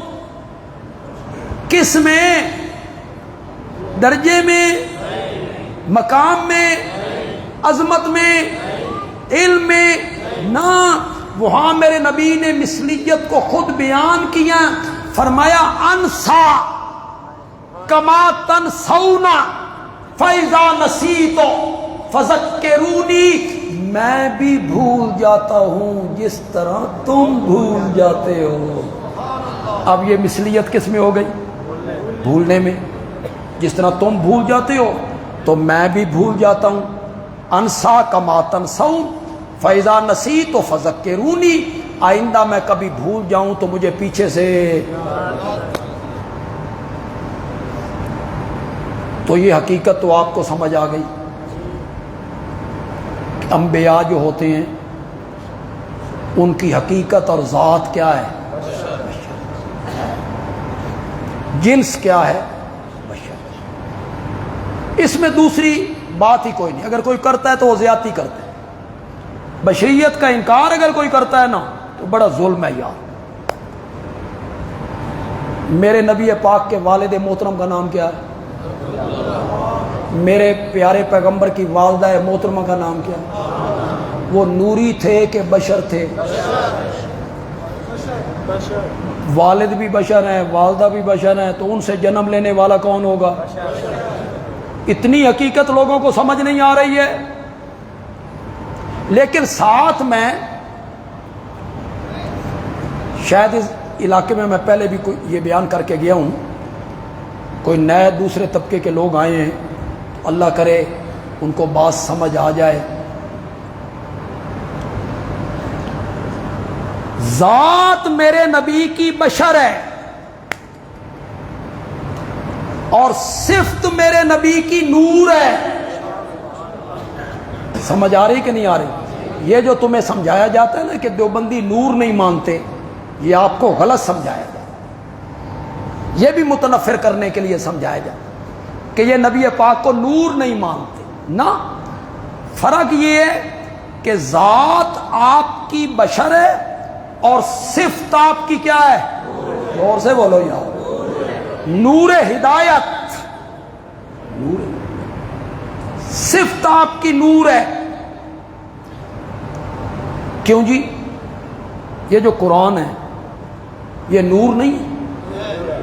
کس میں؟ درجے میں, مقام میں, عظمت میں, علم میں نہ. وہاں میرے نبی نے مثلیت کو خود بیان کیا, فرمایا انسا کما تنسون فاذا نسیت فذکرونی, میں بھی بھول جاتا ہوں جس طرح تم بھول جاتے ہو. اب یہ مثلیت کس میں ہو گئی؟ بھولنے میں. جس طرح تم بھول جاتے ہو تو میں بھی بھول جاتا ہوں. انسا کما تنسون فاذا نسیت فذکرونی, آئندہ میں کبھی بھول جاؤں تو مجھے پیچھے سے. تو یہ حقیقت تو آپ کو سمجھ آ گئی. انبیاء جو ہوتے ہیں ان کی حقیقت اور ذات کیا ہے؟ جنس کیا ہے؟ بشر. اس میں دوسری بات ہی کوئی نہیں. اگر کوئی کرتا ہے تو وہ زیادتی کرتا ہے. بشریت کا انکار اگر کوئی کرتا ہے نا تو بڑا ظلم ہے یار. میرے نبی پاک کے والد محترم کا نام کیا ہے؟ میرے پیارے پیغمبر کی والدہ محترمہ کا نام کیا ہے؟ وہ نوری تھے کہ بشر تھے؟ والد بھی بشر ہیں, والدہ بھی بشر ہیں, تو ان سے جنم لینے والا کون ہوگا؟ اتنی حقیقت لوگوں کو سمجھ نہیں آ رہی ہے. لیکن ساتھ میں شاید اس علاقے میں پہلے بھی یہ بیان کر کے گیا ہوں, کوئی نئے دوسرے طبقے کے لوگ آئے ہیں, اللہ کرے ان کو بات سمجھ آ جائے. ذات میرے نبی کی بشر ہے اور صفت میرے نبی کی نور ہے. سمجھ آ رہی کہ نہیں آ رہی؟ یہ جو تمہیں سمجھایا جاتا ہے نا کہ دیوبندی نور نہیں مانتے, یہ آپ کو غلط سمجھایا جاتا ہے. یہ بھی متنفر کرنے کے لیے سمجھایا جاتا ہے کہ یہ نبی پاک کو نور نہیں مانتے. نہ, فرق یہ ہے کہ ذات آپ کی بشر ہے اور صفت آپ کی کیا ہے؟ زور سے بولو یار. نور ہدایت, نور صفت آپ کی نور ہے. کیوں جی؟ یہ جو قرآن ہے یہ نور نہیں ہے.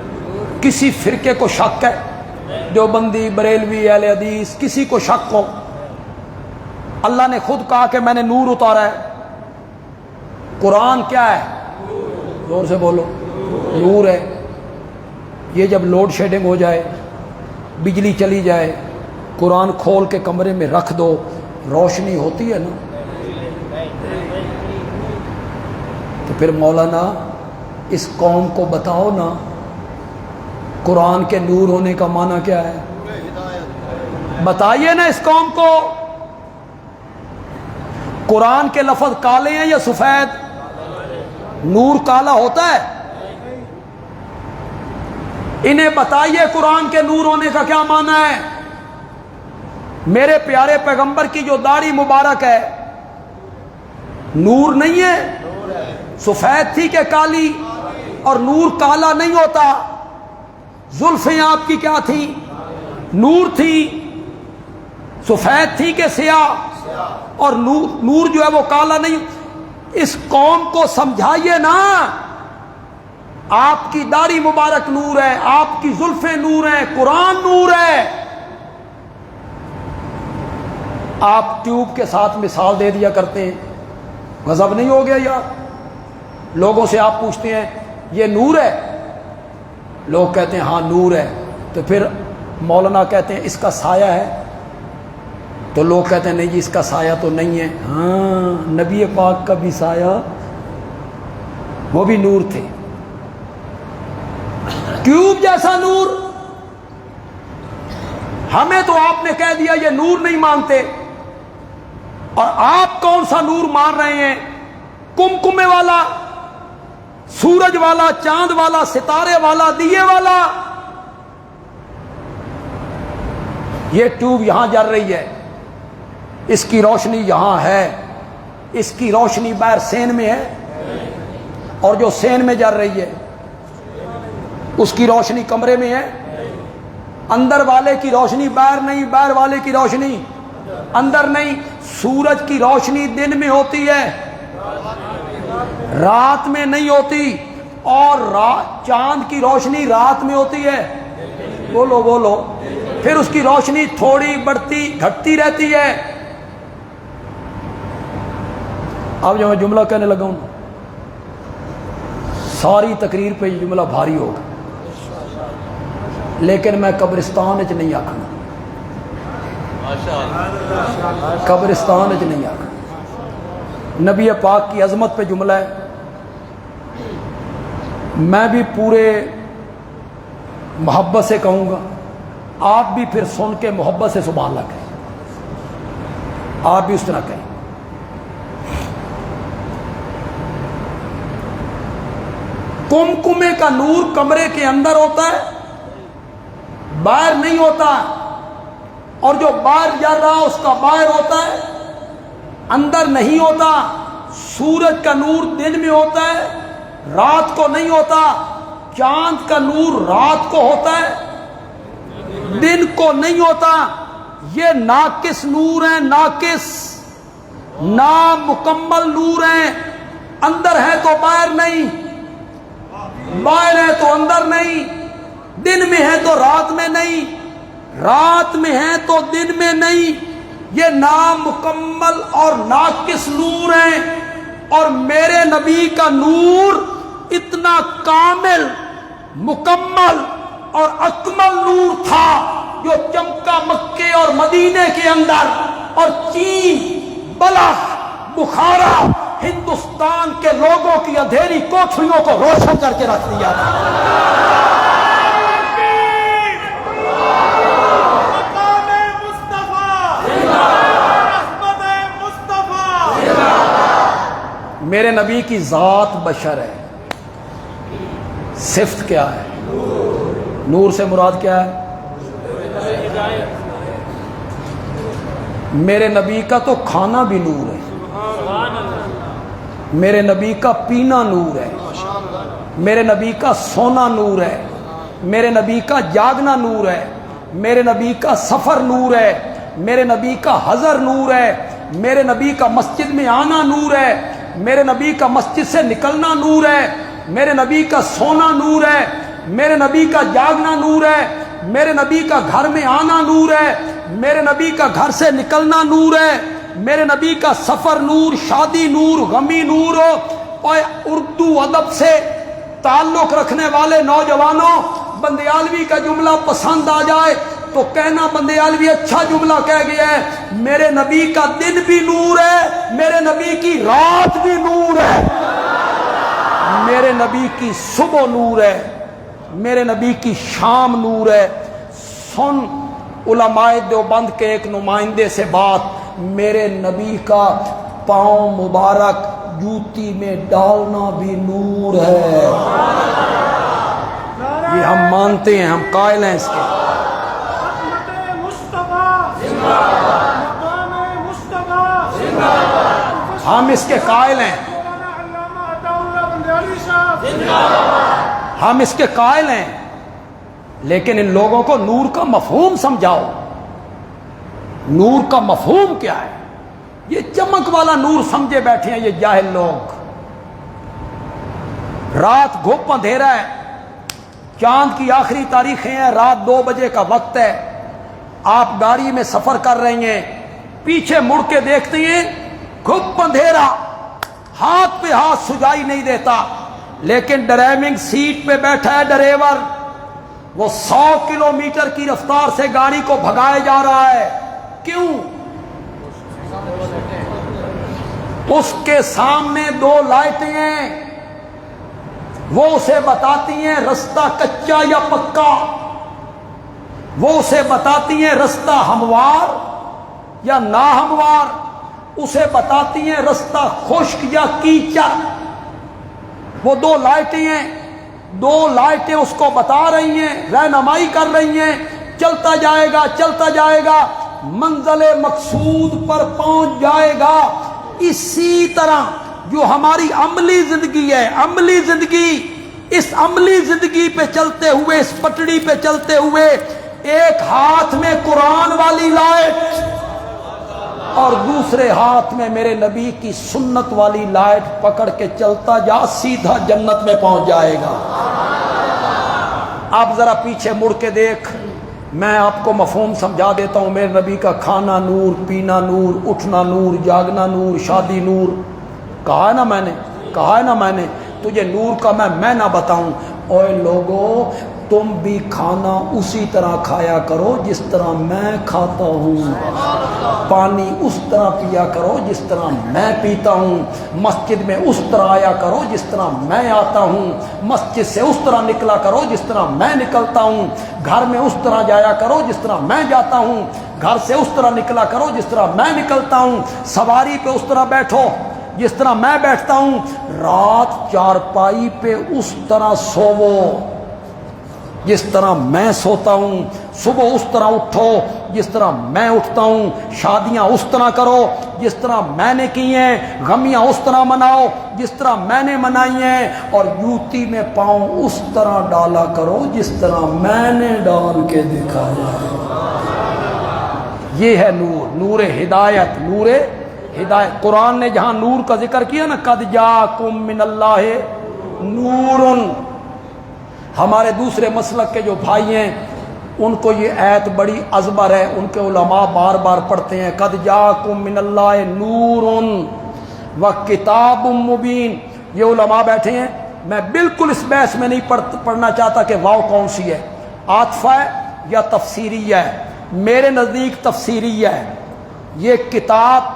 کسی فرقے کو شک ہے, دیوبندی, بریلوی, اہل حدیث, کسی کو شک ہو, اللہ نے خود کہا کہ میں نے نور اتارا ہے. قرآن کیا ہے؟ زور سے بولو, نور ہے. یہ جب لوڈ شیڈنگ ہو جائے, بجلی چلی جائے, قرآن کھول کے کمرے میں رکھ دو, روشنی ہوتی ہے نا, تو پھر مولانا اس قوم کو بتاؤ نا قرآن کے نور ہونے کا معنی کیا ہے؟ بتائیے نا اس قوم کو. قرآن کے لفظ کالے ہیں یا سفید؟ نور کالا ہوتا ہے؟ انہیں بتائیے قرآن کے نور ہونے کا کیا معنی ہے. میرے پیارے پیغمبر کی جو داڑھی مبارک ہے نور نہیں ہے؟ سفید تھی کہ کالی؟ اور نور کالا نہیں ہوتا. زلفیں آپ کی کیا تھی؟ نور تھی. سفید تھی کہ سیاہ؟ اور نور جو ہے وہ کالا نہیں. اس قوم کو سمجھائیے نا, آپ کی داڑھی مبارک نور ہے, آپ کی زلفیں نور ہیں, قرآن نور ہے. آپ ٹیوب کے ساتھ مثال دے دیا کرتے ہیں. غضب نہیں ہو گیا یار؟ لوگوں سے آپ پوچھتے ہیں یہ نور ہے, لوگ کہتے ہیں ہاں نور ہے, تو پھر مولانا کہتے ہیں اس کا سایہ ہے، تو لوگ کہتے ہیں نہیں جی اس کا سایہ تو نہیں ہے۔ ہاں، نبی پاک کا بھی سایہ، وہ بھی نور تھے، ٹیوب جیسا نور۔ ہمیں تو آپ نے کہہ دیا یہ نور نہیں مانتے، اور آپ کون سا نور مان رہے ہیں؟ کمکمے والا، سورج والا، چاند والا، ستارے والا، دیے والا۔ یہ ٹیوب یہاں جل رہی ہے، اس کی روشنی یہاں ہے، اس کی روشنی باہر سین میں ہے، اور جو سین میں جل رہی ہے اس کی روشنی کمرے میں ہے۔ اندر والے کی روشنی باہر نہیں، باہر والے کی روشنی اندر نہیں۔ سورج کی روشنی دن میں ہوتی ہے، رات میں نہیں ہوتی، اور چاند کی روشنی رات میں ہوتی ہے۔ بولو بولو، پھر اس کی روشنی تھوڑی بڑھتی گھٹتی رہتی ہے۔ اب جو میں جملہ کہنے لگا ہوں، ساری تقریر پہ یہ جملہ بھاری ہوگا، لیکن میں قبرستان وچ نہیں آکھنا، قبرستان وچ نہیں آکھنا۔ نبی پاک کی عظمت پہ جملہ ہے، میں بھی پورے محبت سے کہوں گا، آپ بھی پھر سن کے محبت سے سبحان اللہ کہیں، آپ بھی اس طرح کہیں۔ کمکمے کا نور کمرے کے اندر ہوتا ہے، باہر نہیں ہوتا، اور جو باہر جل رہا اس کا باہر ہوتا ہے، اندر نہیں ہوتا۔ سورج کا نور دن میں ہوتا ہے، رات کو نہیں ہوتا۔ چاند کا نور رات کو ہوتا ہے، دن کو نہیں ہوتا۔ یہ ناقص نور ہیں، ناقص، نامکمل نور ہیں۔ اندر ہے تو باہر نہیں، باہر ہے تو اندر نہیں، دن میں ہے تو رات میں نہیں، رات میں ہے تو دن میں نہیں۔ یہ نامکمل اور ناقص نور ہیں، اور میرے نبی کا نور اتنا کامل، مکمل اور اکمل نور تھا، جو چمکا مکے اور مدینے کے اندر، اور چین، بلخ، بخارا، ہندوستان کے لوگوں کی اندھیری کوٹھریوں کو روشن کر کے رکھ دیا تھا۔ میرے نبی کی ذات بشر ہے، صفت کیا ہے؟ نور سے مراد کیا ہے؟ میرے نبی کا تو کھانا بھی نور ہے، میرے نبی کا پینا نور ہے، میرے نبی کا سونا نور ہے، میرے نبی کا جاگنا نور ہے، میرے نبی کا سفر نور ہے، میرے نبی کا حضر نور ہے، میرے نبی کا مسجد میں آنا نور ہے، میرے نبی کا مسجد سے نکلنا نور ہے، میرے نبی کا سونا نور ہے، میرے نبی کا جاگنا نور ہے، میرے نبی کا گھر میں آنا نور ہے، میرے نبی کا گھر سے نکلنا نور ہے، میرے نبی کا سفر نور، شادی نور، غمی نور ہو۔ اور اردو ادب سے تعلق رکھنے والے نوجوانوں، بندیالوی کا جملہ پسند آ جائے تو کہنا بندیالوی اچھا جملہ کہہ گیا ہے، میرے نبی کا دن بھی نور ہے، میرے نبی کی رات بھی نور ہے، میرے نبی کی صبح نور ہے، میرے نبی کی شام نور ہے۔ سن علماء دیوبند کے ایک نمائندے سے بات، میرے نبی کا پاؤں مبارک جوتی میں ڈالنا بھی نور ہے۔ یہ ہم مانتے ہیں، ہم قائل ہیں اس کے۔ ہم اس کے قائل ہیں، ہم اس کے قائل ہیں، لیکن ان لوگوں کو نور کا مفہوم سمجھاؤ۔ نور کا مفہوم کیا ہے؟ یہ چمک والا نور سمجھے بیٹھے ہیں یہ جاہل لوگ۔ رات گھپ اندھیرا ہے، چاند کی آخری تاریخیں ہیں، رات 2 بجے کا وقت ہے، آپ گاڑی میں سفر کر رہے ہیں، پیچھے مڑ کے دیکھتے ہیں گھپ اندھیرا، ہاتھ پہ ہاتھ سجائی نہیں دیتا، لیکن ڈرائیونگ سیٹ پہ بیٹھا ہے ڈرائیور، وہ 100 کلومیٹر کی رفتار سے گاڑی کو بھگایا جا رہا ہے، کیوں؟ اس کے سامنے 2 لائٹیں ہیں، وہ اسے بتاتی ہیں رستہ کچا یا پکا، وہ اسے بتاتی ہیں رستہ ہموار یا ناہموار، اسے بتاتی ہیں رستہ خشک یا کیچڑ۔ وہ 2 لائٹیں ہیں، 2 لائٹیں اس کو بتا رہی ہیں، رہنمائی کر رہی ہیں، چلتا جائے گا چلتا جائے گا، منزل مقصود پر پہنچ جائے گا۔ اسی طرح جو ہماری عملی زندگی ہے، عملی زندگی، اس عملی زندگی پہ چلتے ہوئے، اس پٹڑی پہ چلتے ہوئے، ایک ہاتھ میں قرآن والی لائٹ اور دوسرے ہاتھ میں میرے نبی کی سنت والی لائٹ پکڑ کے چلتا جا، سیدھا جنت میں پہنچ جائے گا۔ آپ ذرا پیچھے مڑ کے دیکھ، میں آپ کو مفہوم سمجھا دیتا ہوں۔ میرے نبی کا کھانا نور، پینا نور، اٹھنا نور، جاگنا نور، شادی نور۔ کہا ہے نا میں نے تجھے نور کا میں نہ بتاؤں۔ اوے لوگو، تم بھی کھانا اسی طرح کھایا کرو جس طرح میں کھاتا ہوں، پانی اس طرح پیا کرو جس طرح میں پیتا ہوں، مسجد میں اس طرح آیا کرو جس طرح میں آتا ہوں، مسجد سے اس طرح نکلا کرو جس طرح میں نکلتا ہوں، گھر میں اس طرح جایا کرو جس طرح میں جاتا ہوں، گھر سے اس طرح نکلا کرو جس طرح میں نکلتا ہوں، سواری پہ اس طرح بیٹھو جس طرح میں بیٹھتا ہوں، رات چارپائی پہ اس طرح سوو جس طرح میں سوتا ہوں، صبح اس طرح اٹھو جس طرح میں اٹھتا ہوں، شادیاں اس طرح کرو جس طرح میں نے کی ہیں، غمیاں اس طرح مناؤ جس طرح میں نے منائی ہیں، اور جوتی میں پاؤں اس طرح ڈالا کرو جس طرح میں نے ڈال کے دکھایا ہے۔ یہ ہے نور، نور ہدایت، نور ہدایت۔ قرآن نے جہاں نور کا ذکر کیا نا، قد جاءکم من اللہ نور، ہمارے دوسرے مسلک کے جو بھائی ہیں ان کو یہ آیت بڑی ازبر ہے، ان کے علماء بار بار پڑھتے ہیں، قد جاءکم من اللہ نور وکتاب مبین۔ یہ علماء بیٹھے ہیں، میں بالکل اس بحث میں نہیں پڑھنا چاہتا کہ واو کون سی ہے، عاطفہ ہے یا تفسیریہ ہے۔ میرے نزدیک تفسیریہ ہے۔ یہ کتاب،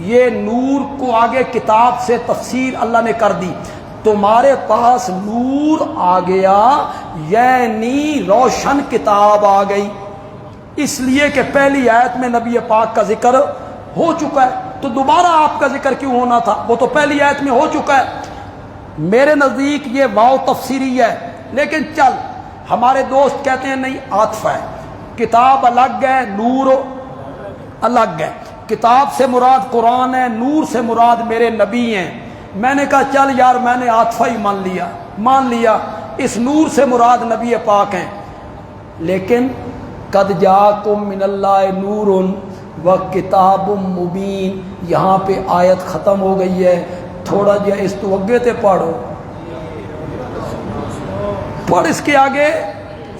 یہ نور کو آگے کتاب سے تفسیر اللہ نے کر دی۔ تمہارے پاس نور آ گیا یعنی روشن کتاب آ گئی، اس لیے کہ پہلی آیت میں نبی پاک کا ذکر ہو چکا ہے، تو دوبارہ آپ کا ذکر کیوں ہونا تھا؟ وہ تو پہلی آیت میں ہو چکا ہے۔ میرے نزدیک یہ واو تفسیری ہے، لیکن چل، ہمارے دوست کہتے ہیں نہیں، عاطفہ ہے، کتاب الگ ہے، نور الگ ہے، کتاب سے مراد قرآن ہے، نور سے مراد میرے نبی ہیں۔ میں نے کہا چل یار، میں نے عاطفہ ہی مان لیا، اس نور سے مراد نبی پاک ہیں، لیکن قد جاءکم من اللہ نور وکتاب مبین، یہاں پہ آیت ختم ہو گئی ہے۔ تھوڑا جا اس تو اگے تے پڑھو، پڑھ، اس کے آگے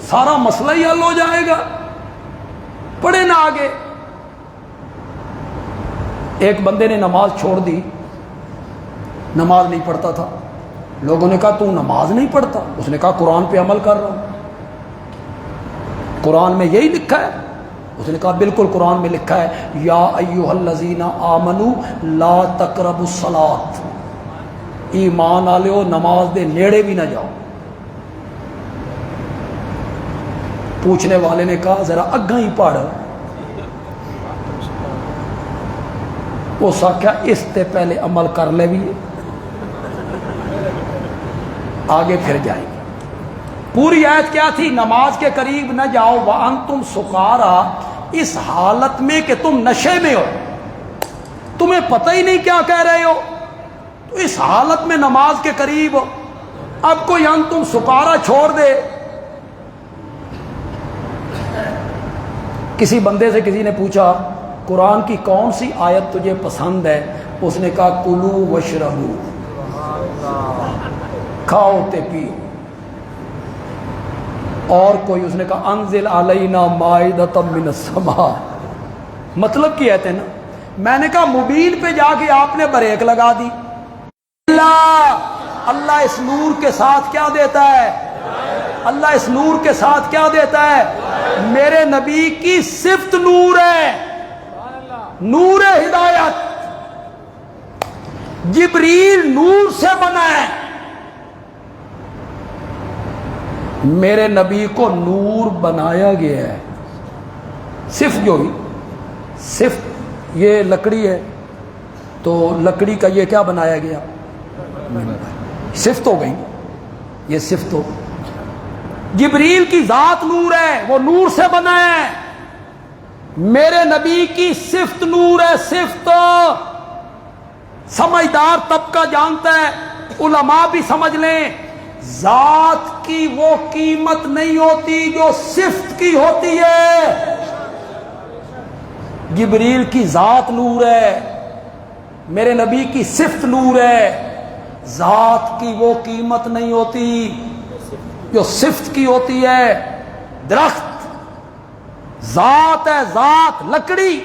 سارا مسئلہ ہی حل ہو جائے گا، پڑھے نہ آگے۔ ایک بندے نے نماز چھوڑ دی، نماز نہیں پڑھتا تھا، لوگوں نے کہا تو نماز نہیں پڑھتا؟ اس نے کہا قرآن پہ عمل کر رہا ہوں، قرآن میں یہی لکھا ہے۔ اس نے کہا بالکل قرآن میں لکھا ہے، یا ایھا الذین آمنوا لا تقربوا الصلاۃ، ایمان والو نماز دے نیڑے بھی نہ جاؤ۔ پوچھنے والے نے کہا ذرا اگاں ہی پڑھ، اس آخیا اس تے پہلے عمل کر لے بھی آگے پھر جائے گی۔ پوری آیت کیا تھی؟ نماز کے قریب نہ جاؤ وانتم سکارا، اس حالت میں کہ تم نشے میں ہو، تمہیں پتہ ہی نہیں کیا کہہ رہے ہو، تو اس حالت میں نماز کے قریب ہو۔ اب کوئی انتم سکارا چھوڑ دے، کسی بندے سے کسی نے پوچھا قرآن کی کون سی آیت تجھے پسند ہے؟ اس نے کہا کلو وشربو، کھاؤ تے پیو۔ اور کوئی اس نے کہا انزل علینا مائدۃ من السماء، مطلب کی آیت ہے نا۔ میں نے کہا مبین پہ جا کے آپ نے بریک لگا دی۔ اللہ اس نور کے ساتھ کیا دیتا ہے؟ اللہ اس نور کے ساتھ کیا دیتا ہے؟ میرے نبی کی صفت نور ہے، نور ہدایت۔ جبریل نور سے بنا ہے، میرے نبی کو نور بنایا گیا ہے۔ صفت جو ہی صفت یہ لکڑی ہے تو لکڑی کا یہ کیا بنایا گیا؟ صفت ہو گئی، یہ صفت ہو۔ جبریل کی ذات نور ہے، وہ نور سے بنا ہے۔ میرے نبی کی صفت نور ہے، صفت سمجھدار طبقہ جانتا ہے، علماء بھی سمجھ لیں، ذات کی وہ قیمت نہیں ہوتی جو صفت کی ہوتی ہے۔ جبریل کی ذات نور ہے، میرے نبی کی صفت نور ہے۔ ذات کی وہ قیمت نہیں ہوتی جو صفت کی ہوتی ہے۔ درخت ذات ہے، ذات لکڑی،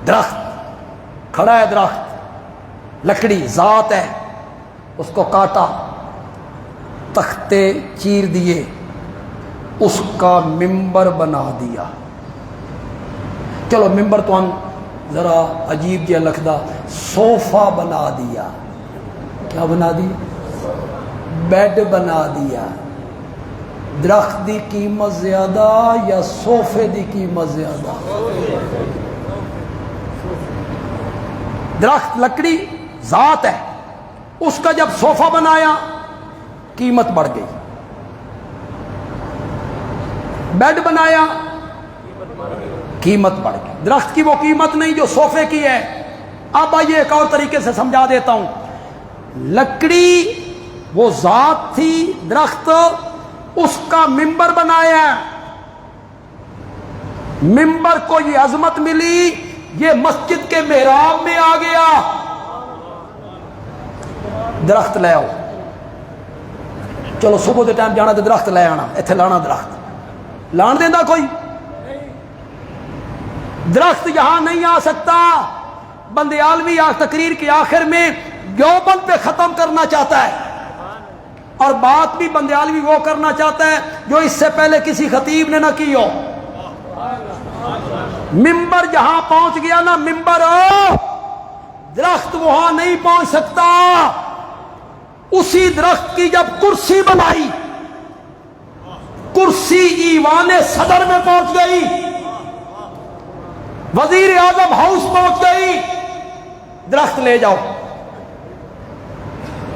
درخت کھڑا ہے، درخت لکڑی ذات ہے، اس کو کاٹا، تختے چیر دیے، اس کا ممبر بنا دیا۔ چلو ممبر تو ہم ذرا عجیب جہا لکھدا، صوفہ بنا دیا۔ کیا بنا دیا؟ بیڈ بنا دیا۔ درخت دی قیمت زیادہ یا صوفے دی قیمت زیادہ؟ درخت لکڑی ذات ہے، اس کا جب صوفہ بنایا قیمت بڑھ گئی۔ بیڈ بنایا قیمت بڑھ گئی۔ درخت کی وہ قیمت نہیں جو صوفے کی ہے۔ اب آئیے ایک اور طریقے سے سمجھا دیتا ہوں۔ لکڑی وہ ذات تھی، درخت اس کا ممبر بنایا، ممبر کو یہ عظمت ملی، یہ مسجد کے محراب میں آ گیا۔ درخت لے آؤ، چلو صبح دے ٹائم جانا تو درخت لے آنا، ایتھے لانا درخت لان دینا کوئی؟ درخت یہاں نہیں آ سکتا۔ بندیالوی تقریر کے آخر میں دیوبند پہ ختم کرنا چاہتا ہے، اور بات بھی بندیالوی وہ کرنا چاہتا ہے جو اس سے پہلے کسی خطیب نے نہ کی ہو۔ ممبر جہاں پہنچ گیا نا، ممبر درخت وہاں نہیں پہنچ سکتا۔ اسی درخت کی جب کرسی بنائی، کرسی ایوان صدر میں پہنچ گئی، وزیر اعظم ہاؤس پہنچ گئی۔ درخت لے جاؤ،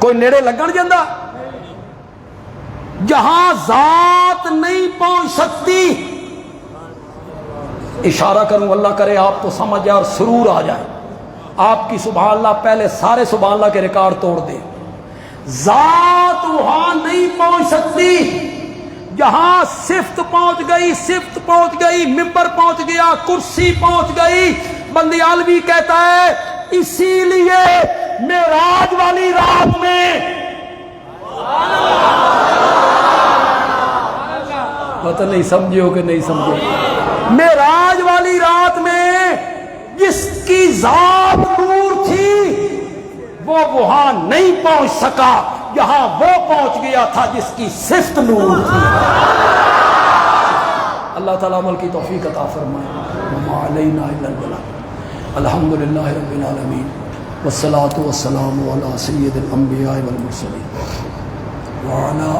کوئی نیڑے لگن جاندہ؟ جہاں ذات نہیں پہنچ سکتی، اشارہ کروں، اللہ کرے آپ کو سمجھ آئے اور سرور آ جائے، آپ کی سبحان اللہ پہلے سارے سبحان اللہ کے ریکارڈ توڑ دے۔ ذات وہاں نہیں پہنچ سکتی جہاں صفت پہنچ گئی، صفت پہنچ گئی، ممبر پہنچ گیا، کرسی پہنچ گئی۔ بندیالوی کہتا ہے اسی لیے معراج والی رات میں، پتہ نہیں سمجھے ہو کہ نہیں سمجھے، معراج والی رات میں جس کی ذات نور تھی وہ وہاں نہیں پہنچ سکا، یہاں وہ پہنچ گیا تھا جس کی صفت نور تھی۔ اللہ تعالیٰ عمل کی توفیق عطا فرمائے۔ وما علینا الا البلاغ۔ الحمد للہ رب العالمین، والصلاة والسلام علی سید الانبیاء والمرسلین وعلی